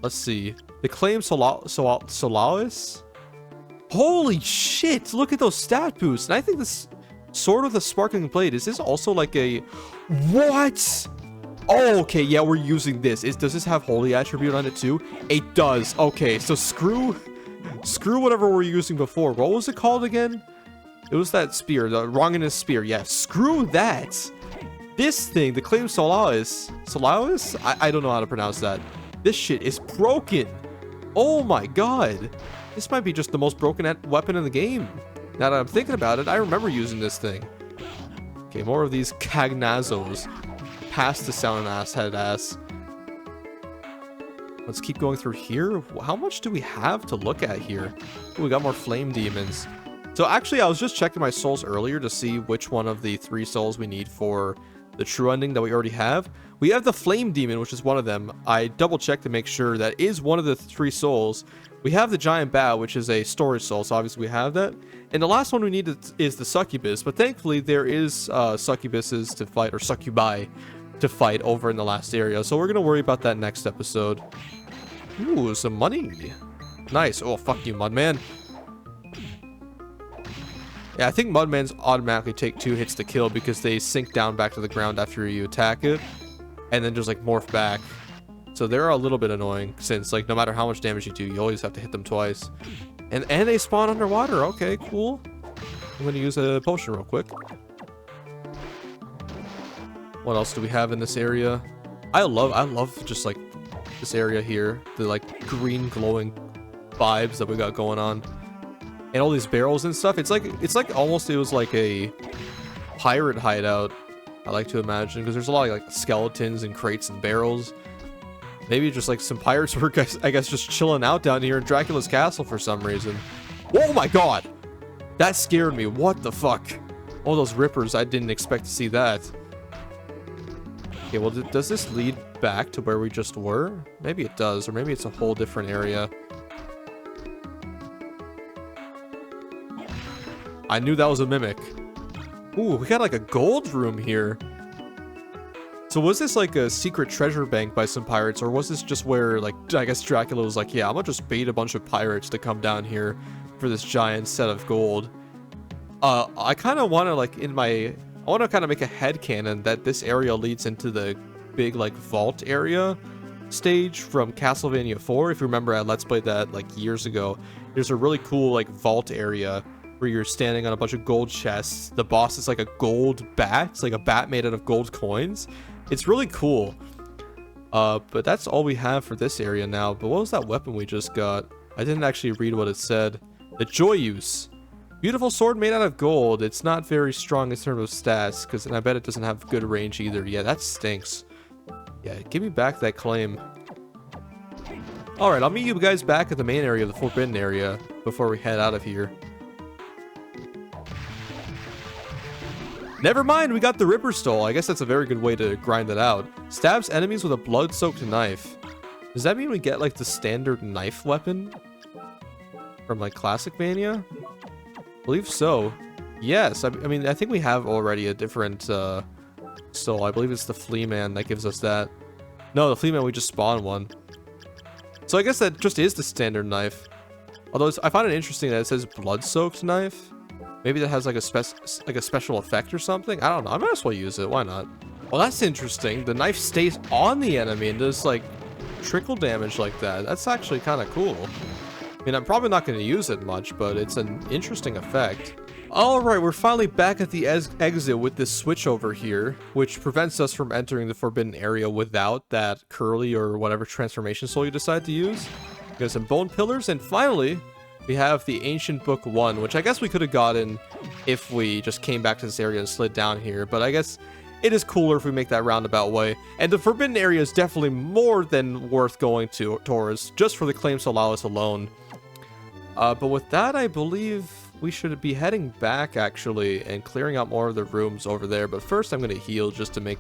Let's see. The Claim Solace? Holy shit! Look at those stat boosts. And I think this sword with a sparkling blade, is this also like a... What? Oh, okay, yeah, we're using this. Does this have holy attribute on it too? It does. Okay, so screw whatever we're using before. What was it called again? It was that spear, the Wronginus spear. Yeah, screw that. This thing, the Claim Solace. Solace? I don't know how to pronounce that. This shit is broken. Oh my god. This might be just the most broken weapon in the game. Now that I'm thinking about it, I remember using this thing. Okay, more of these Cagnazos. Past the sound ass. Let's keep going through here. How much do we have to look at here? Ooh, we got more flame demons. So actually, I was just checking my souls earlier to see which one of the 3 souls we need for the true ending that we already have. We have the flame demon, which is one of them. I double checked to make sure that is one of the 3 souls. We have the giant bat, which is a storage soul, so obviously we have that. And the last one we need is the succubus, but thankfully there is succubuses to fight, or succubi to fight over in the last area. So we're going to worry about that next episode. Ooh, some money. Nice. Oh, fuck you, Mudman. Yeah, I think Mudmans automatically take 2 hits to kill because they sink down back to the ground after you attack it. And then just like morph back. So they're a little bit annoying since like no matter how much damage you do, you always have to hit them twice. And they spawn underwater. Okay, cool. I'm gonna use a potion real quick. What else do we have in this area? I love just like this area here. The like green glowing vibes that we got going on. And all these barrels and stuff. It's like almost it was like a pirate hideout, I like to imagine, because there's a lot of like skeletons and crates and barrels. Maybe just like some pirates were, I guess, just chilling out down here in Dracula's castle for some reason. Oh my god! That scared me. What the fuck? All those rippers, I didn't expect to see that. Okay, well, does this lead back to where we just were? Maybe it does, or maybe it's a whole different area. I knew that was a mimic. Ooh, we got like a gold room here. So was this like a secret treasure bank by some pirates, or was this just where, like, I guess Dracula was like, yeah, I'm gonna just bait a bunch of pirates to come down here for this giant set of gold. I kind of want to, like, I want to kind of make a headcanon that this area leads into the big, like, vault area stage from Castlevania 4. If you remember, I Let's Played that, like, years ago. There's a really cool, like, vault area where you're standing on a bunch of gold chests. The boss is like a gold bat. It's like a bat made out of gold coins. It's really cool. But that's all we have for this area now. But what was that weapon we just got? I didn't actually read what it said. The Joyous. Beautiful sword made out of gold. It's not very strong in terms of stats, and I bet it doesn't have good range either. Yeah, that stinks. Yeah, give me back that claim. Alright, I'll meet you guys back at the main area of the Forbidden area before we head out of here. Never mind, we got the Ripper Stole. I guess that's a very good way to grind it out. Stabs enemies with a blood-soaked knife. Does that mean we get, like, the standard knife weapon from, like, Classicvania? I believe so. Yes, I mean, I think we have already a different soul. I believe it's the Flea Man that gives us that. No, the Flea Man, we just spawned one. So I guess that just is the standard knife. Although I find it interesting that it says blood-soaked knife. Maybe that has like a special effect or something. I don't know. I might as well use it. Why not? Well, that's interesting. The knife stays on the enemy and does like trickle damage like that. That's actually kind of cool. I mean, I'm probably not going to use it much, but it's an interesting effect. Alright, we're finally back at the exit with this switch over here, which prevents us from entering the Forbidden area without that curly or whatever transformation soul you decide to use. We got some bone pillars, and finally, we have the Ancient Book 1, which I guess we could have gotten if we just came back to this area and slid down here, but I guess it is cooler if we make that roundabout way. And the Forbidden area is definitely more than worth going towards, just for the Claim Solace alone. But with that, I believe we should be heading back, actually, and clearing out more of the rooms over there. But first, I'm going to heal just to make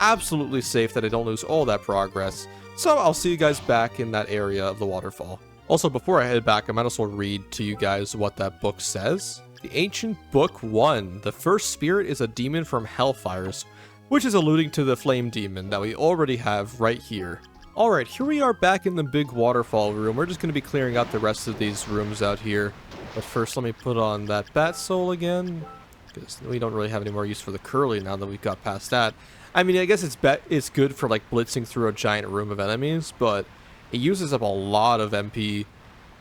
absolutely safe that I don't lose all that progress. So I'll see you guys back in that area of the waterfall. Also, before I head back, I might as well read to you guys what that book says. The Ancient Book 1. The first spirit is a demon from Hellfires, which is alluding to the flame demon that we already have right here. Alright, here we are back in the big waterfall room. We're just going to be clearing out the rest of these rooms out here. But first, let me put on that bat soul again, because we don't really have any more use for the curly now that we've got past that. I mean, I guess it's good for like blitzing through a giant room of enemies, but it uses up a lot of MP.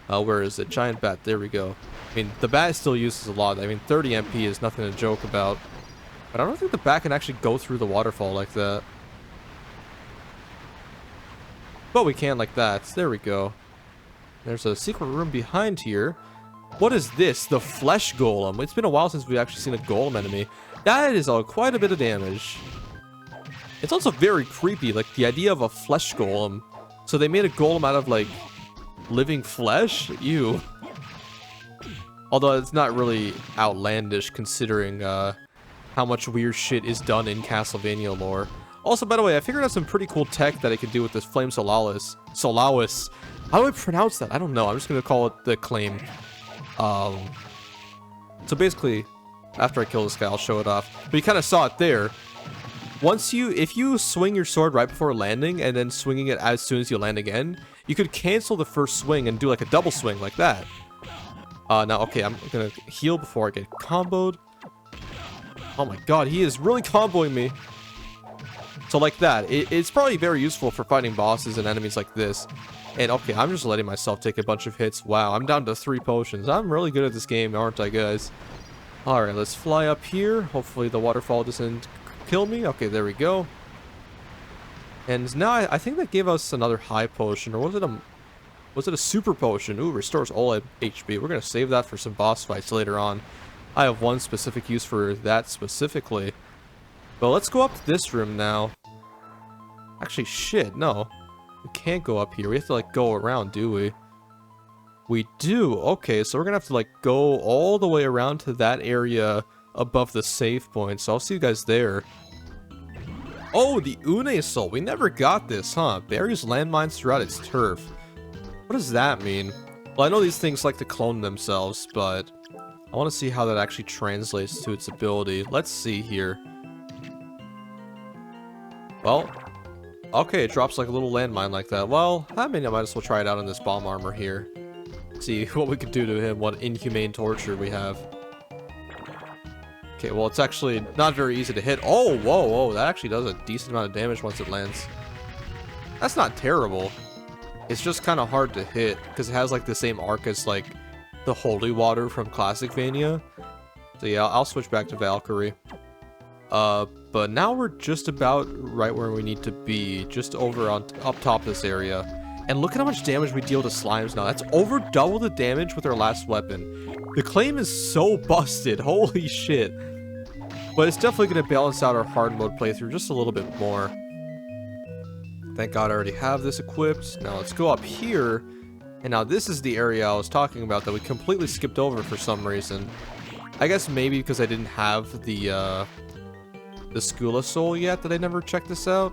Where is it? Giant bat, there we go. I mean, the bat still uses a lot. I mean, 30 MP is nothing to joke about. But I don't think the bat can actually go through the waterfall like that. But we can like that. There we go. There's a secret room behind here. What is this? The Flesh Golem. It's been a while since we've actually seen a golem enemy. That is quite a bit of damage. It's also very creepy, like the idea of a flesh golem. So they made a golem out of like living flesh? Ew. Although it's not really outlandish considering how much weird shit is done in Castlevania lore. Also, by the way, I figured out some pretty cool tech that I could do with this Flame Solace. Solace. How do I pronounce that? I don't know. I'm just going to call it the claim. So basically, after I kill this guy, I'll show it off. But you kind of saw it there. If you swing your sword right before landing and then swinging it as soon as you land again, you could cancel the first swing and do like a double swing like that. Now, okay, I'm going to heal before I get comboed. Oh my god, he is really comboing me. So like that, it's probably very useful for fighting bosses and enemies like this. And okay, I'm just letting myself take a bunch of hits. Wow, I'm down to 3 potions. I'm really good at this game, aren't I, guys? Alright, let's fly up here. Hopefully the waterfall doesn't kill me. Okay, there we go. And now I think that gave us another high potion. Or was it a super potion? Ooh, restores all HP. We're going to save that for some boss fights later on. I have one specific use for that specifically. But let's go up to this room now. Actually, shit, no. We can't go up here. We have to, like, go around, do we? We do. Okay, so we're gonna have to, like, go all the way around to that area above the save point. So I'll see you guys there. Oh, the Une Soul. We never got this, huh? Buries landmines throughout its turf. What does that mean? Well, I know these things like to clone themselves, but I want to see how that actually translates to its ability. Let's see here. Well, okay, it drops like a little landmine like that. Well, I mean, I might as well try it out on this bomb armor here. See what we can do to him, what inhumane torture we have. Okay, well, it's actually not very easy to hit. Oh, whoa, whoa, that actually does a decent amount of damage once it lands. That's not terrible. It's just kind of hard to hit, because it has, like, the same arc as, like, the Holy Water from Classicvania. So, yeah, I'll switch back to Valkyrie. But now we're just about right where we need to be, just over on up top of this area. And look at how much damage we deal to slimes now. That's over double the damage with our last weapon. The claim is so busted, holy shit. But it's definitely going to balance out our hard mode playthrough just a little bit more. Thank God I already have this equipped. Now let's go up here. And now this is the area I was talking about that we completely skipped over for some reason. I guess maybe because I didn't have the Skula Soul yet that I never checked this out.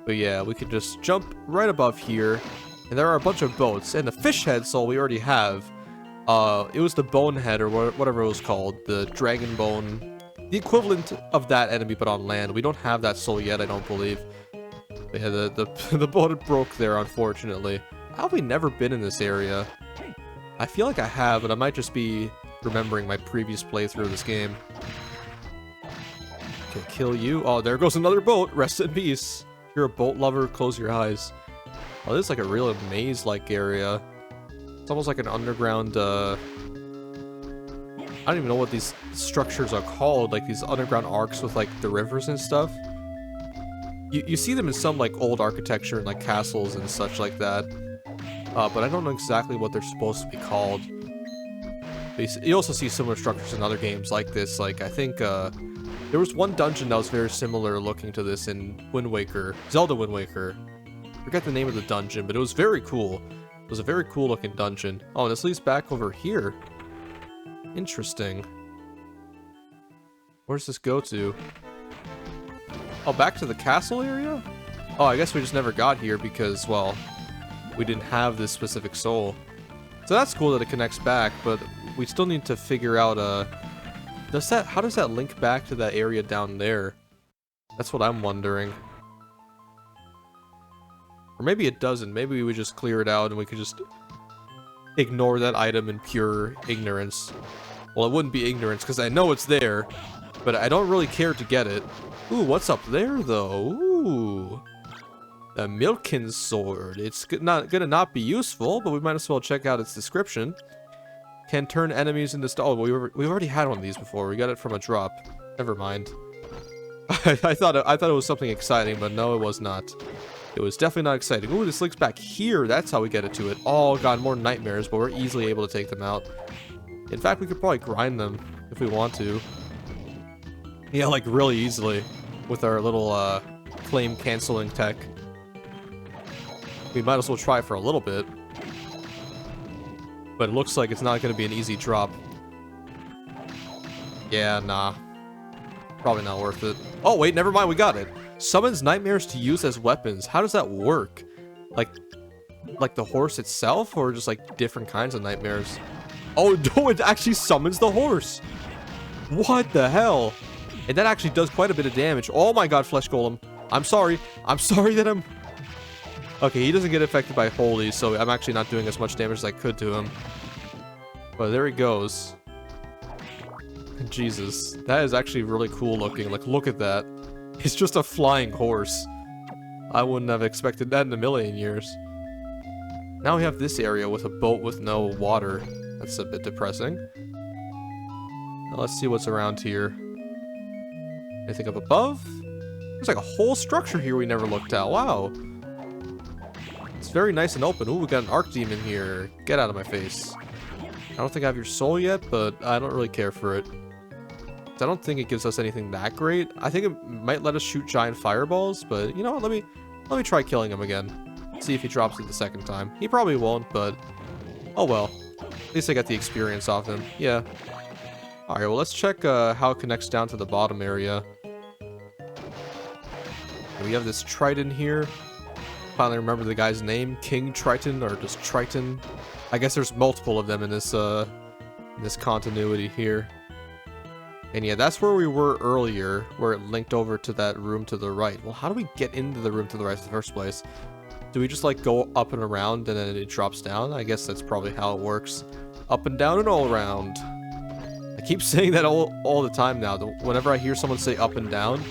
But yeah, we can just jump right above here. And there are a bunch of boats. And the Fish Head Soul we already have. It was the Bonehead or whatever it was called. The Dragon Bone. The equivalent of that enemy but on land. We don't have that soul yet, I don't believe. But yeah, the boat broke there, unfortunately. How have we never been in this area? I feel like I have, but I might just be remembering my previous playthrough of this game. Okay, kill you. Oh, there goes another boat. Rest in peace. If you're a boat lover, close your eyes. Oh, this is like a real maze-like area. It's almost like an underground, I don't even know what these structures are called, like these underground arcs with like the rivers and stuff. You see them in some like old architecture and like castles and such like that. But I don't know exactly what they're supposed to be called. You also see similar structures in other games like this. Like, I think, there was one dungeon that was very similar looking to this in Wind Waker. Zelda Wind Waker. I forget the name of the dungeon, but it was very cool. It was a very cool looking dungeon. Oh, this leads back over here. Interesting. Where does this go to? Oh, back to the castle area? Oh, I guess we just never got here because, well, we didn't have this specific soul. So that's cool that it connects back, but we still need to figure out, how does that link back to that area down there? That's what I'm wondering. Or maybe it doesn't. Maybe we just clear it out and we could just ignore that item in pure ignorance. Well, it wouldn't be ignorance because I know it's there, but I don't really care to get it. Ooh, what's up there, though? Ooh. The Milkin Sword. It's gonna not be useful, but we might as well check out its description. Can turn enemies into oh, we've already had one of these before. We got it from a drop. Never mind. I thought it was something exciting, but no, it was not. It was definitely not exciting. Ooh, this links back here. That's how we get it to it. Oh god, more nightmares, but we're easily able to take them out. In fact, we could probably grind them if we want to. Yeah, like really easily with our little flame canceling tech. We might as well try for a little bit. But it looks like it's not going to be an easy drop. Yeah, nah. Probably not worth it. Oh, wait, never mind, we got it. Summons nightmares to use as weapons. How does that work? Like the horse itself, or just like different kinds of nightmares? Oh, no, it actually summons the horse. What the hell? And that actually does quite a bit of damage. Oh my god, Flesh Golem. I'm sorry. I'm sorry that I'm... Okay, he doesn't get affected by Holy, so I'm actually not doing as much damage as I could to him. But there he goes. Jesus, that is actually really cool looking. Like, look at that. It's just a flying horse. I wouldn't have expected that in a million years. Now we have this area with a boat with no water. That's a bit depressing. Now let's see what's around here. Anything up above? There's like a whole structure here we never looked at. Wow. It's very nice and open. Ooh, we got an Arc Demon here. Get out of my face. I don't think I have your soul yet, but I don't really care for it. I don't think it gives us anything that great. I think it might let us shoot giant fireballs, but you know what? Let me try killing him again. See if he drops it the second time. He probably won't, but oh well. At least I got the experience off him. Yeah. Alright, well let's check how it connects down to the bottom area. We have this Triton here. Finally remember the guy's name. King Triton, or just Triton. I guess there's multiple of them in this continuity here. And yeah, that's where we were earlier, where it linked over to that room to the right. Well, how do we get into the room to the right in the first place? Do we just like go up and around and then it drops down? I guess that's probably how it works. Up and down and all around. I keep saying that all the time now. Whenever I hear someone say up and down,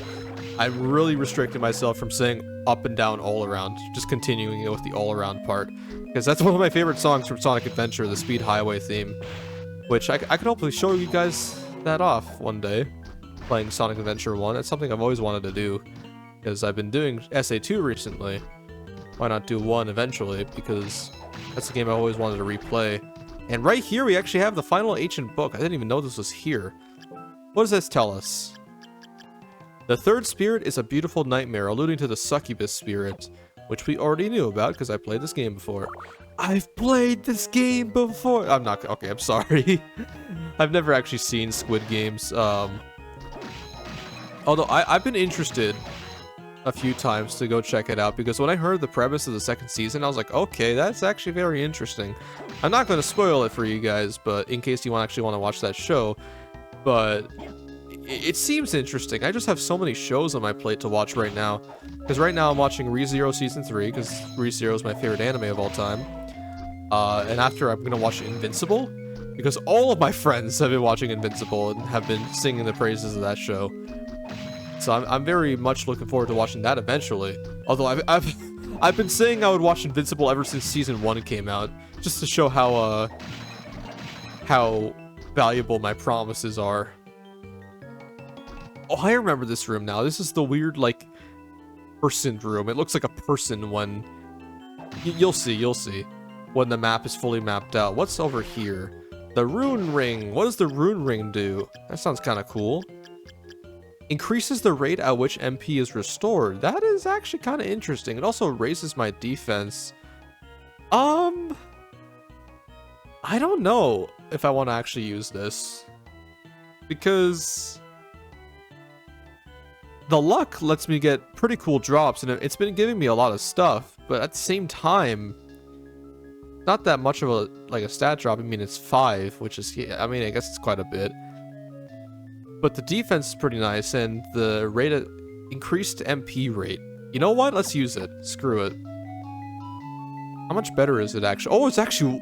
I'm really restricting myself from saying up and down all around. Just continuing it with the all around part. Because that's one of my favorite songs from Sonic Adventure, the Speed Highway theme. Which I could hopefully show you guys that off one day. Playing Sonic Adventure 1. That's something I've always wanted to do. Because I've been doing SA2 recently. Why not do 1 eventually? Because that's the game I always wanted to replay. And right here we actually have the final ancient book. I didn't even know this was here. What does this tell us? The third spirit is a beautiful nightmare, alluding to the succubus spirit, which we already knew about because I played this game before. I've played this game before! I'm not... Okay, I'm sorry. I've never actually seen Squid Games. Although I've been interested a few times to go check it out, because when I heard the premise of the second season, I was like, okay, that's actually very interesting. I'm not going to spoil it for you guys, but in case you actually want to watch that show, but it seems interesting. I just have so many shows on my plate to watch right now, because right now I'm watching ReZero Season 3, because ReZero is my favorite anime of all time, and after I'm going to watch Invincible, because all of my friends have been watching Invincible and have been singing the praises of that show. So I'm very much looking forward to watching that eventually. Although I've been saying I would watch Invincible ever since Season 1 came out, just to show how valuable my promises are. Oh, I remember this room now. This is the weird, like, person room. It looks like a person when... You'll see. When the map is fully mapped out. What's over here? The Rune Ring. What does the Rune Ring do? That sounds kind of cool. Increases the rate at which MP is restored. That is actually kind of interesting. It also raises my defense. I don't know if I want to actually use this. Because... the luck lets me get pretty cool drops, and it's been giving me a lot of stuff, but at the same time, not that much of a stat drop. I mean, it's 5, which is, I mean, I guess it's quite a bit. But the defense is pretty nice, and the rate of increased MP rate. You know what? Let's use it. Screw it. How much better is it actually?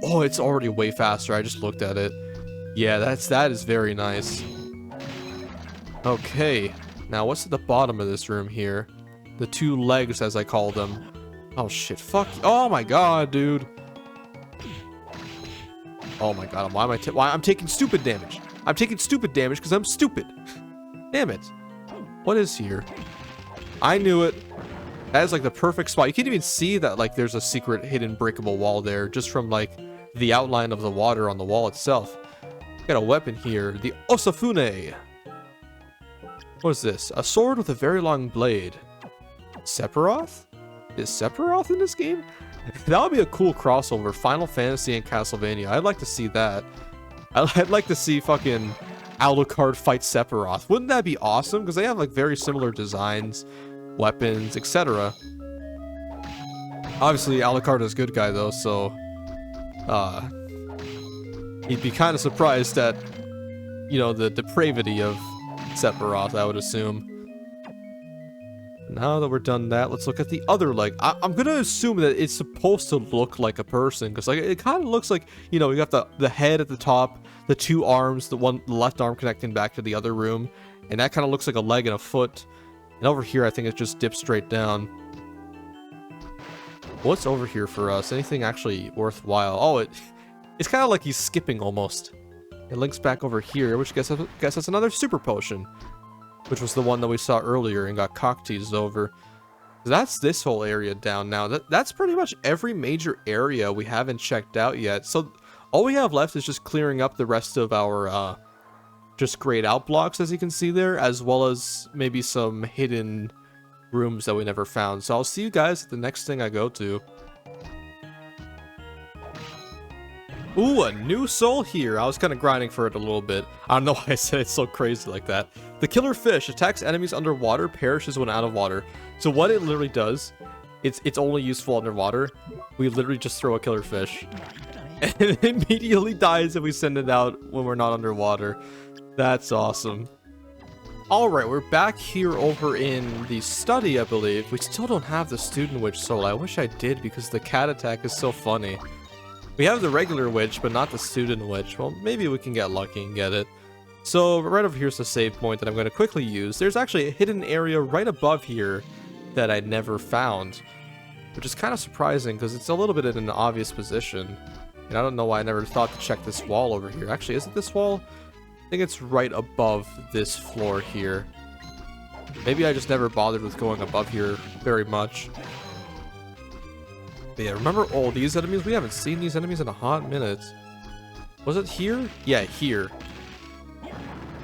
Oh, it's already way faster. I just looked at it. Yeah, that is very nice. Okay. Now, what's at the bottom of this room here? The 2 legs, as I call them. Oh, shit. Fuck. Oh, my God, dude. Oh, my God. Why I'm taking stupid damage. I'm taking stupid damage because I'm stupid. Damn it. What is here? I knew it. That is, like, the perfect spot. You can't even see that, like, there's a secret hidden breakable wall there just from, like, the outline of the water on the wall itself. Got a weapon here. The Osafune. What is this? A sword with a very long blade. Sephiroth? Is Sephiroth in this game? That would be a cool crossover. Final Fantasy and Castlevania. I'd like to see that. I'd like to see fucking Alucard fight Sephiroth. Wouldn't that be awesome? Because they have like very similar designs, weapons, etc. Obviously, Alucard is a good guy though, so he'd be kind of surprised at, you know, the depravity of Sephiroth, I would assume. Now that we're done that, let's look at the other leg. I'm gonna assume that it's supposed to look like a person, because like it kind of looks like, you know, we got the head at the top, the 2 arms, the left arm connecting back to the other room, and that kind of looks like a leg and a foot. And over here, I think it just dips straight down. What's over here for us? Anything actually worthwhile? Oh, it's kind of like he's skipping almost. It links back over here, which guess that's another super potion, which was the one that we saw earlier and got cock-teased over. That's this whole area down now. That's pretty much every major area we haven't checked out yet. So all we have left is just clearing up the rest of our just grayed out blocks, as you can see there, as well as maybe some hidden rooms that we never found. So I'll see you guys at the next thing I go to. Ooh, a new soul here. I was kind of grinding for it a little bit. I don't know why I said it's so crazy like that. The killer fish attacks enemies underwater, perishes when out of water. So what it literally does, it's only useful underwater. We literally just throw a killer fish. And it immediately dies if we send it out when we're not underwater. That's awesome. Alright, we're back here over in the study, I believe. We still don't have the student witch soul. I wish I did because the cat attack is so funny. We have the regular witch, but not the student witch. Well, maybe we can get lucky and get it. So, right over here's the save point that I'm going to quickly use. There's actually a hidden area right above here that I never found, which is kind of surprising because it's a little bit in an obvious position. And I don't know why I never thought to check this wall over here. Actually, is it this wall? I think it's right above this floor here. Maybe I just never bothered with going above here very much. But yeah, remember all these enemies? We haven't seen these enemies in a hot minute. Was it here? Yeah, here.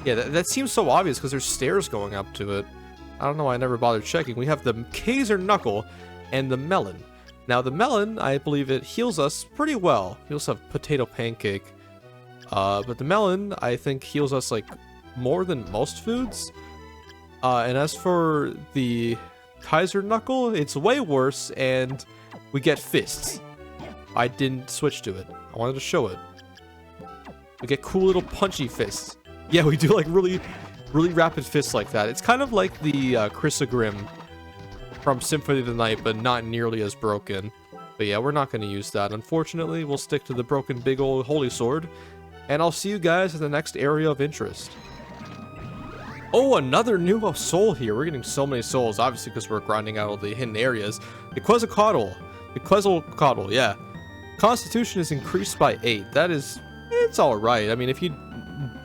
Yeah, that seems so obvious because there's stairs going up to it. I don't know why I never bothered checking. We have the Kaiser Knuckle and the Melon. Now, the Melon, I believe it heals us pretty well. We also have Potato Pancake. But the Melon, I think, heals us, like, more than most foods. And as for the Kaiser Knuckle, it's way worse, and we get fists. I didn't switch to it. I wanted to show it. We get cool little punchy fists. Yeah, we do, like, really rapid fists like that. It's kind of like the Chrysogrim from Symphony of the Night, but not nearly as broken. But yeah, we're not going to use that. Unfortunately, we'll stick to the broken big old holy sword. And I'll see you guys in the next area of interest. Oh, another new soul here. We're getting so many souls, obviously, because we're grinding out all the hidden areas. The Quetzalcoatl, yeah. Constitution is increased by 8. That is, it's alright. I mean, if you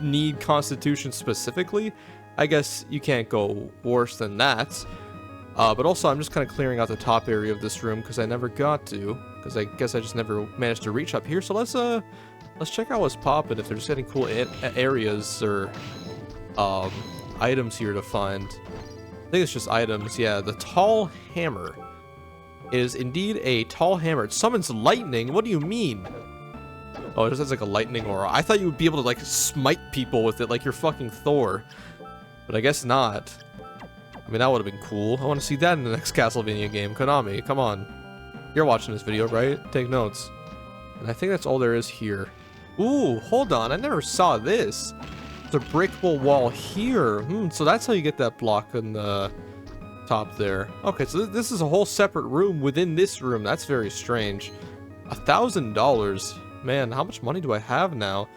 need Constitution specifically, I guess you can't go worse than that. But also, I'm just kind of clearing out the top area of this room, because I never got to. Because I guess I just never managed to reach up here. So let's check out what's popping, if there's any cool areas or items here to find. I think it's just items, yeah. The tall hammer is indeed a tall hammer. It summons lightning? What do you mean? Oh, it just has like a lightning aura. I thought you would be able to like smite people with it like you're fucking Thor. But I guess not. I mean, that would have been cool. I want to see that in the next Castlevania game. Konami, come on. You're watching this video, right? Take notes. And I think that's all there is here. Ooh, hold on. I never saw this. It's a breakable wall here. So that's how you get that block on the top there. Okay, so this is a whole separate room within this room. That's very strange. $1,000. Man, how much money do I have now?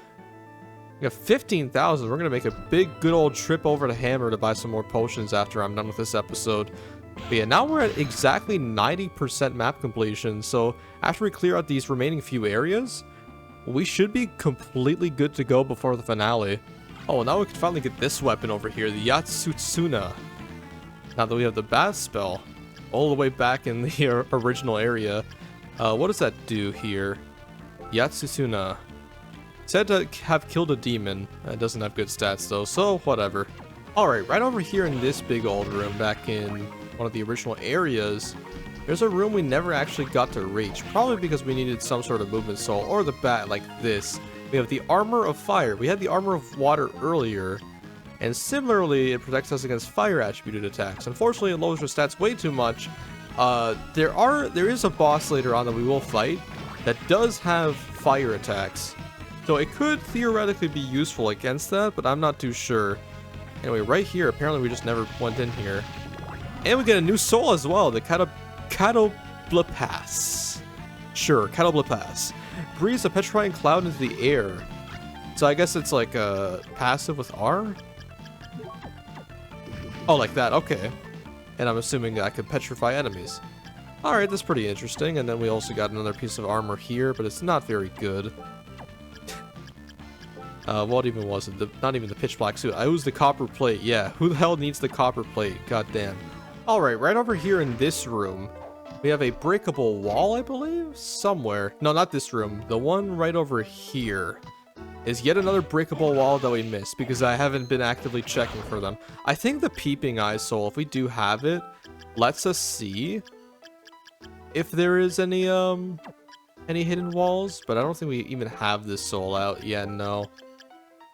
We got 15,000. We're going to make a big, good old trip over to Hammer to buy some more potions after I'm done with this episode. But yeah, now we're at exactly 90% map completion. So after we clear out these remaining few areas, we should be completely good to go before the finale. Oh, now we can finally get this weapon over here, the Yatsutsuna. Now that we have the bath spell all the way back in the original area. What does that do here? Yatsutsuna. Said to have killed a demon. It doesn't have good stats though, so whatever. Alright, right over here in this big old room back in one of the original areas, there's a room we never actually got to reach, probably because we needed some sort of movement soul, or the bat like this. We have the Armor of Fire. We had the Armor of Water earlier, and similarly, it protects us against fire attributed attacks. Unfortunately, it lowers our stats way too much. There is a boss later on that we will fight that does have fire attacks. So it could theoretically be useful against that, but I'm not too sure. Anyway, right here, apparently we just never went in here. And we get a new soul as well, the Catoblepas. Sure, Catoblepas. Breathes a petrifying cloud into the air. So I guess it's like a passive with R? Oh, like that, okay. And I'm assuming I could petrify enemies. Alright, that's pretty interesting. And then we also got another piece of armor here, but it's not very good. What even was it? Not even the pitch black suit. I used the copper plate. Yeah, who the hell needs the copper plate? God damn. Alright, right over here in this room, we have a breakable wall, I believe? Somewhere. No, not this room. The one right over here is yet another breakable wall that we missed because I haven't been actively checking for them. I think the Peeping Eye Soul, if we do have it, lets us see if there is any, any hidden walls, but I don't think we even have this soul out yet. No.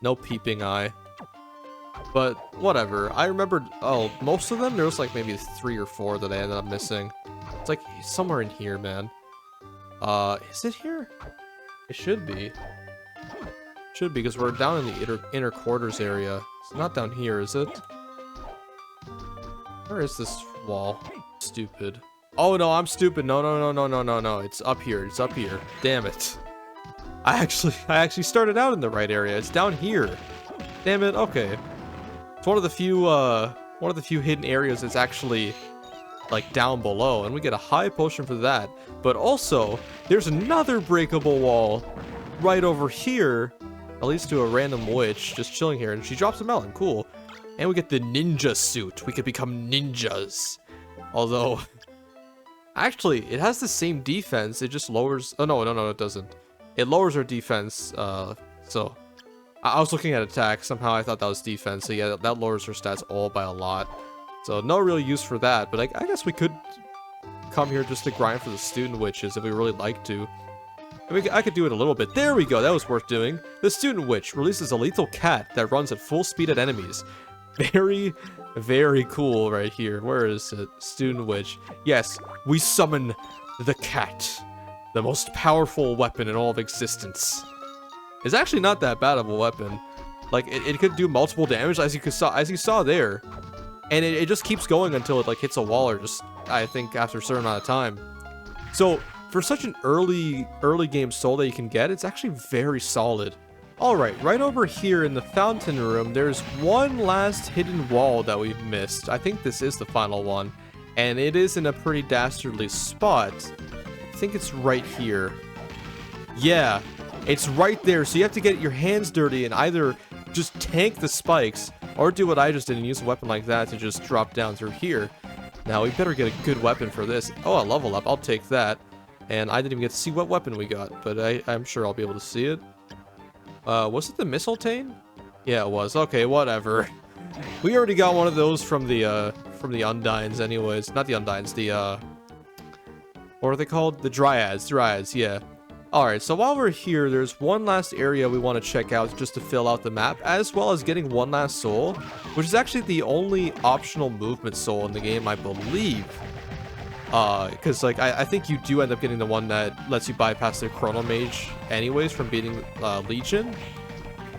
No peeping eye. But whatever. I remembered, oh, most of them, there was like maybe 3 or 4 that I ended up missing. It's like somewhere in here, man. Is it here? It should be. Should be, because we're down in the inner quarters area. It's not down here, is it? Where is this wall? Stupid. Oh no, I'm stupid. No, no, no, no, no, no, no. It's up here. It's up here. Damn it. I actually started out in the right area. It's down here. Damn it. Okay. It's one of the few hidden areas that's actually like down below, and we get a high potion for that. But also, there's another breakable wall right over here. That leads to a random witch just chilling here, and she drops a melon. Cool. And we get the ninja suit. We could become ninjas. Although, actually, it has the same defense. It just lowers. Oh no, no, no, it doesn't. It lowers our defense. So I was looking at attack. Somehow I thought that was defense. So yeah, that lowers her stats all by a lot. So no real use for that. But I guess we could come here just to grind for the student witches if we really like to. I could do it a little bit. There we go. That was worth doing. The student witch releases a lethal cat that runs at full speed at enemies. Very, very cool right here. Where is it? Student witch. Yes, we summon the cat. The most powerful weapon in all of existence. It's actually not that bad of a weapon. Like, it could do multiple damage, as you saw there. And it just keeps going until it, like, hits a wall or just, I think, after a certain amount of time. So, for such an early game soul that you can get, it's actually very solid. Alright, right over here in the fountain room, there's one last hidden wall that we've missed. I think this is the final one. And it is in a pretty dastardly spot. I think it's right here. Yeah, it's right there. So you have to get your hands dirty and either just tank the spikes or do what I just did and use a weapon like that to just drop down through here. Now, we better get a good weapon for this. Oh, a level up. I'll take that. And I didn't even get to see what weapon we got, but I'm sure I'll be able to see it. Was it the Mistletoe? Yeah, it was. Okay, whatever. We already got one of those from the Undines anyways. Not the Undines, the, what are they called? The Dryads. Dryads, yeah. Alright, so while we're here, there's one last area we want to check out just to fill out the map, as well as getting one last soul, which is actually the only optional movement soul in the game, I believe. Because, like, I think you do end up getting the one that lets you bypass the Chrono Mage anyways from beating Legion.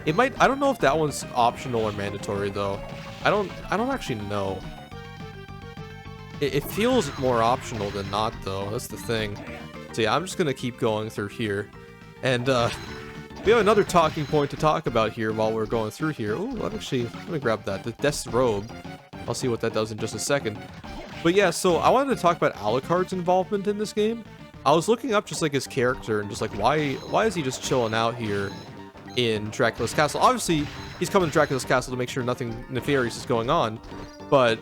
It might, I don't know if that one's optional or mandatory, though. I don't actually know. It feels more optional than not, though. That's the thing. So yeah, I'm just gonna keep going through here. And, we have another talking point to talk about here while we're going through here. Ooh, let me grab that. The Death's Robe. I'll see what that does in just a second. But yeah, so I wanted to talk about Alucard's involvement in this game. I was looking up just like his character and just like why is he just chilling out here in Dracula's castle? Obviously, he's coming to Dracula's castle to make sure nothing nefarious is going on, but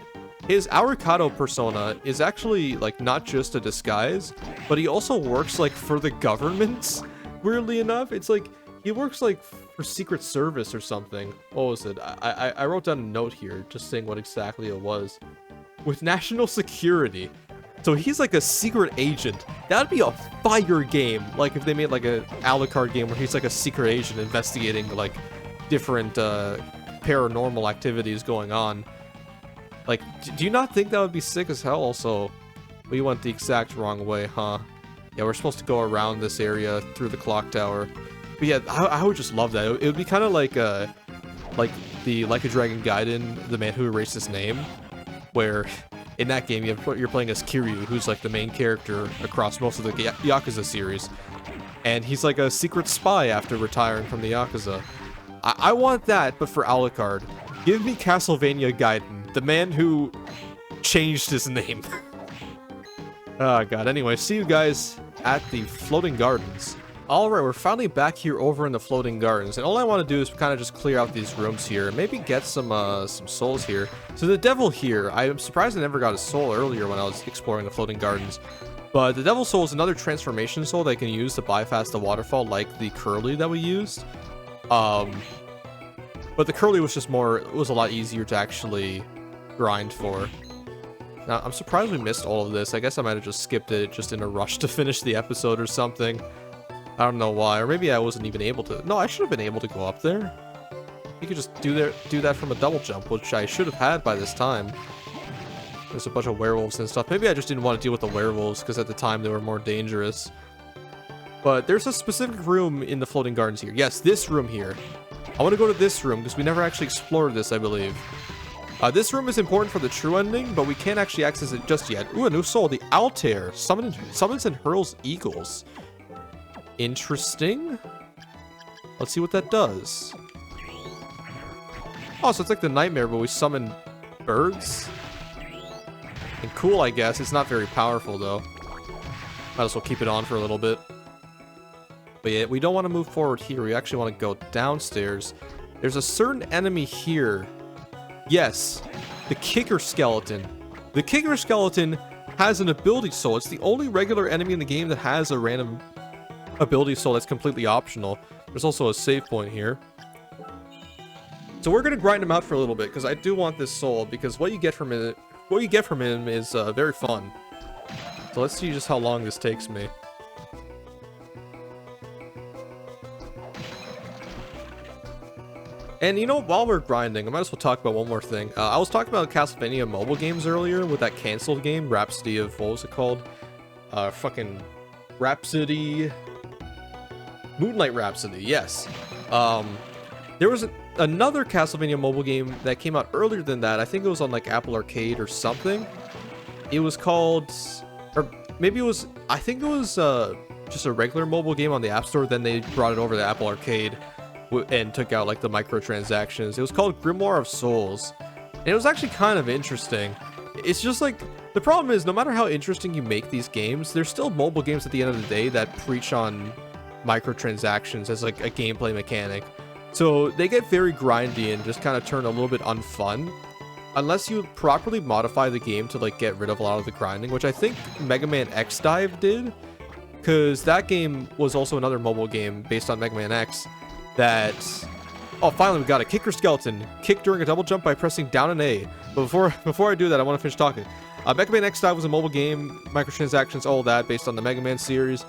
his Arucado persona is actually like not just a disguise, but he also works like for the government. Weirdly enough, it's like he works like for Secret Service or something. What was it? I wrote down a note here just saying what exactly it was. With national security. So he's like a secret agent. That'd be a fire game. Like if they made like a Alucard game where he's like a secret agent investigating like different paranormal activities going on. Like, do you not think that would be sick as hell? Also, we went the exact wrong way, huh? Yeah, we're supposed to go around this area through the clock tower. But yeah, I would just love that. It would be kind of like the Like a Dragon Gaiden, the man who erased his name. Where in that game you're playing as Kiryu, who's like the main character across most of the Yakuza series, and he's like a secret spy after retiring from the Yakuza. I want that, but for Alucard. Give me Castlevania Gaiden, the man who changed his name. Oh god. Anyway, see you guys at the Floating Gardens. Alright, we're finally back here over in the Floating Gardens, and all I want to do is kind of just clear out these rooms here, and maybe get some souls here. So the devil here, I'm surprised I never got a soul earlier when I was exploring the Floating Gardens, but the devil soul is another transformation soul that I can use to bypass the waterfall like the Curly that we used. But the Curly was just it was a lot easier to actually grind for. Now, I'm surprised we missed all of this. I guess I might have just skipped it just in a rush to finish the episode or something. I don't know why, or maybe I wasn't even able to. No, I should have been able to go up there. You could just do that from a double jump, which I should have had by this time. There's a bunch of werewolves and stuff. Maybe I just didn't want to deal with the werewolves because at the time they were more dangerous. But there's a specific room in the floating gardens here. Yes, this room here. I want to go to this room because we never actually explored this, I believe. This room is important for the true ending, but we can't actually access it just yet. Ooh, a new soul. The Altair. Summons and hurls eagles. Interesting. Let's see what that does. Oh, so it's like the nightmare, but we summon birds? And cool, I guess. It's not very powerful, though. Might as well keep it on for a little bit. But yeah, we don't want to move forward here. We actually want to go downstairs. There's a certain enemy here. Yes, the kicker skeleton. The kicker skeleton has an ability soul. It's the only regular enemy in the game that has a random ability soul that's completely optional. There's also a save point here. So we're gonna grind him out for a little bit because I do want this soul, because what you get from him is very fun. So let's see just how long this takes me. And you know, while we're grinding, I might as well talk about one more thing. I was talking about Castlevania mobile games earlier with that canceled game, Rhapsody of, what was it called? Fucking Rhapsody... Moonlight Rhapsody, yes. There was another Castlevania mobile game that came out earlier than that. I think it was on like Apple Arcade or something. It was called... Or maybe it was... I think it was just a regular mobile game on the App Store, then they brought it over to Apple Arcade and took out like the microtransactions. It was called Grimoire of Souls, and it was actually kind of interesting. It's just like, the problem is, no matter how interesting you make these games, there's still mobile games at the end of the day that preach on microtransactions as like a gameplay mechanic. So they get very grindy and just kind of turn a little bit unfun unless you properly modify the game to like get rid of a lot of the grinding, which I think Mega Man X Dive did, because that game was also another mobile game based on Mega Man X that... Oh, finally we got a kicker skeleton. Kick during a double jump by pressing down and A. But before I do that, I want to finish talking. Mega Man X Dive was a mobile game, microtransactions, all that, based on the Mega Man series.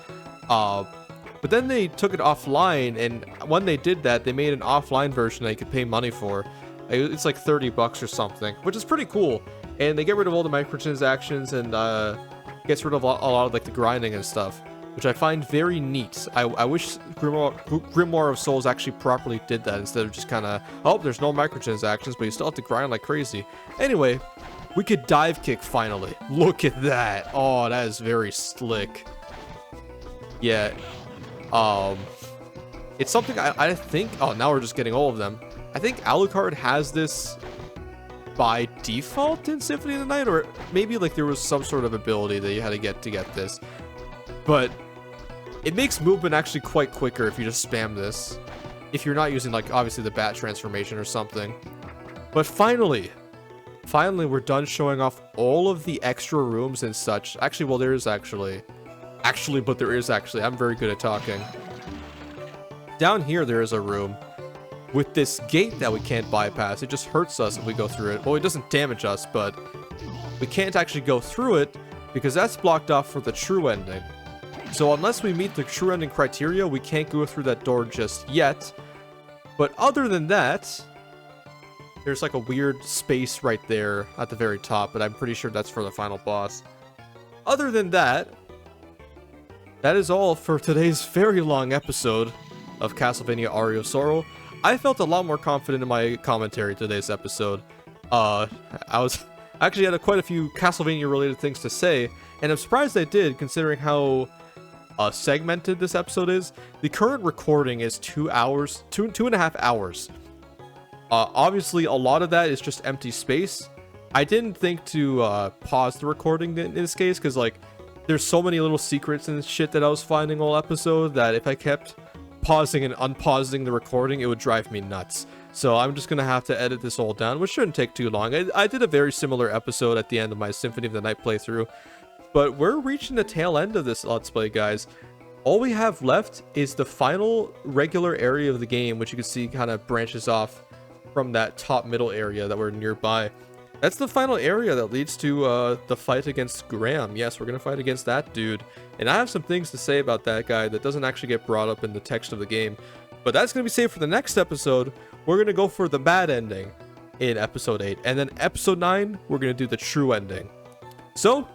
But then they took it offline, and when they did that, they made an offline version that you could pay money for. It's like $30 or something, which is pretty cool. And they get rid of all the microtransactions and gets rid of a lot of like the grinding and stuff, which I find very neat. I wish Grimoire of Souls actually properly did that instead of just kind of, oh, there's no microtransactions, but you still have to grind like crazy. Anyway, we could dive kick finally. Look at that. Oh, that is very slick. Yeah. It's something I think... Oh, now we're just getting all of them. I think Alucard has this by default in Symphony of the Night, or maybe like there was some sort of ability that you had to get this. But it makes movement actually quite quicker if you just spam this. If you're not using like obviously the bat transformation or something. But finally we're done showing off all of the extra rooms and such. Actually, well, there is actually, I'm very good at talking. Down here there is a room with this gate that we can't bypass. It just hurts us if we go through it. Well, it doesn't damage us, but we can't actually go through it because that's blocked off for the true ending. So unless we meet the true ending criteria, we can't go through that door just yet. But other than that, there's like a weird space right there at the very top, but I'm pretty sure that's for the final boss. Other than that, that is all for today's very long episode of Castlevania Aria of Sorrow. I felt a lot more confident in my commentary today's episode. I actually had quite a few Castlevania related things to say, and I'm surprised I did, considering how segmented this episode is. The current recording is 2 hours, two and a half hours. Obviously, a lot of that is just empty space. I didn't think to pause the recording in this case, because like there's so many little secrets and shit that I was finding all episode that if I kept pausing and unpausing the recording, it would drive me nuts. So I'm just gonna have to edit this all down, which shouldn't take too long. I did a very similar episode at the end of my Symphony of the Night playthrough, but we're reaching the tail end of this Let's Play, guys. All we have left is the final regular area of the game, which you can see kind of branches off from that top middle area that we're nearby. That's the final area that leads to the fight against Graham. Yes, we're gonna fight against that dude. And I have some things to say about that guy that doesn't actually get brought up in the text of the game. But that's gonna be saved for the next episode. We're gonna go for the bad ending in episode 8. And then episode 9, we're gonna do the true ending. So,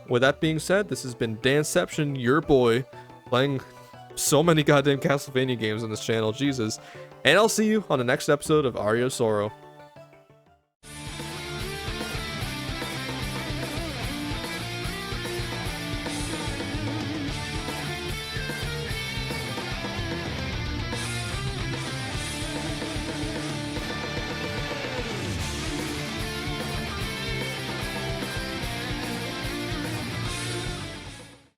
with that being said, this has been Danception, your boy, playing so many goddamn Castlevania games on this channel, Jesus. And I'll see you on the next episode of Aria Sorrow.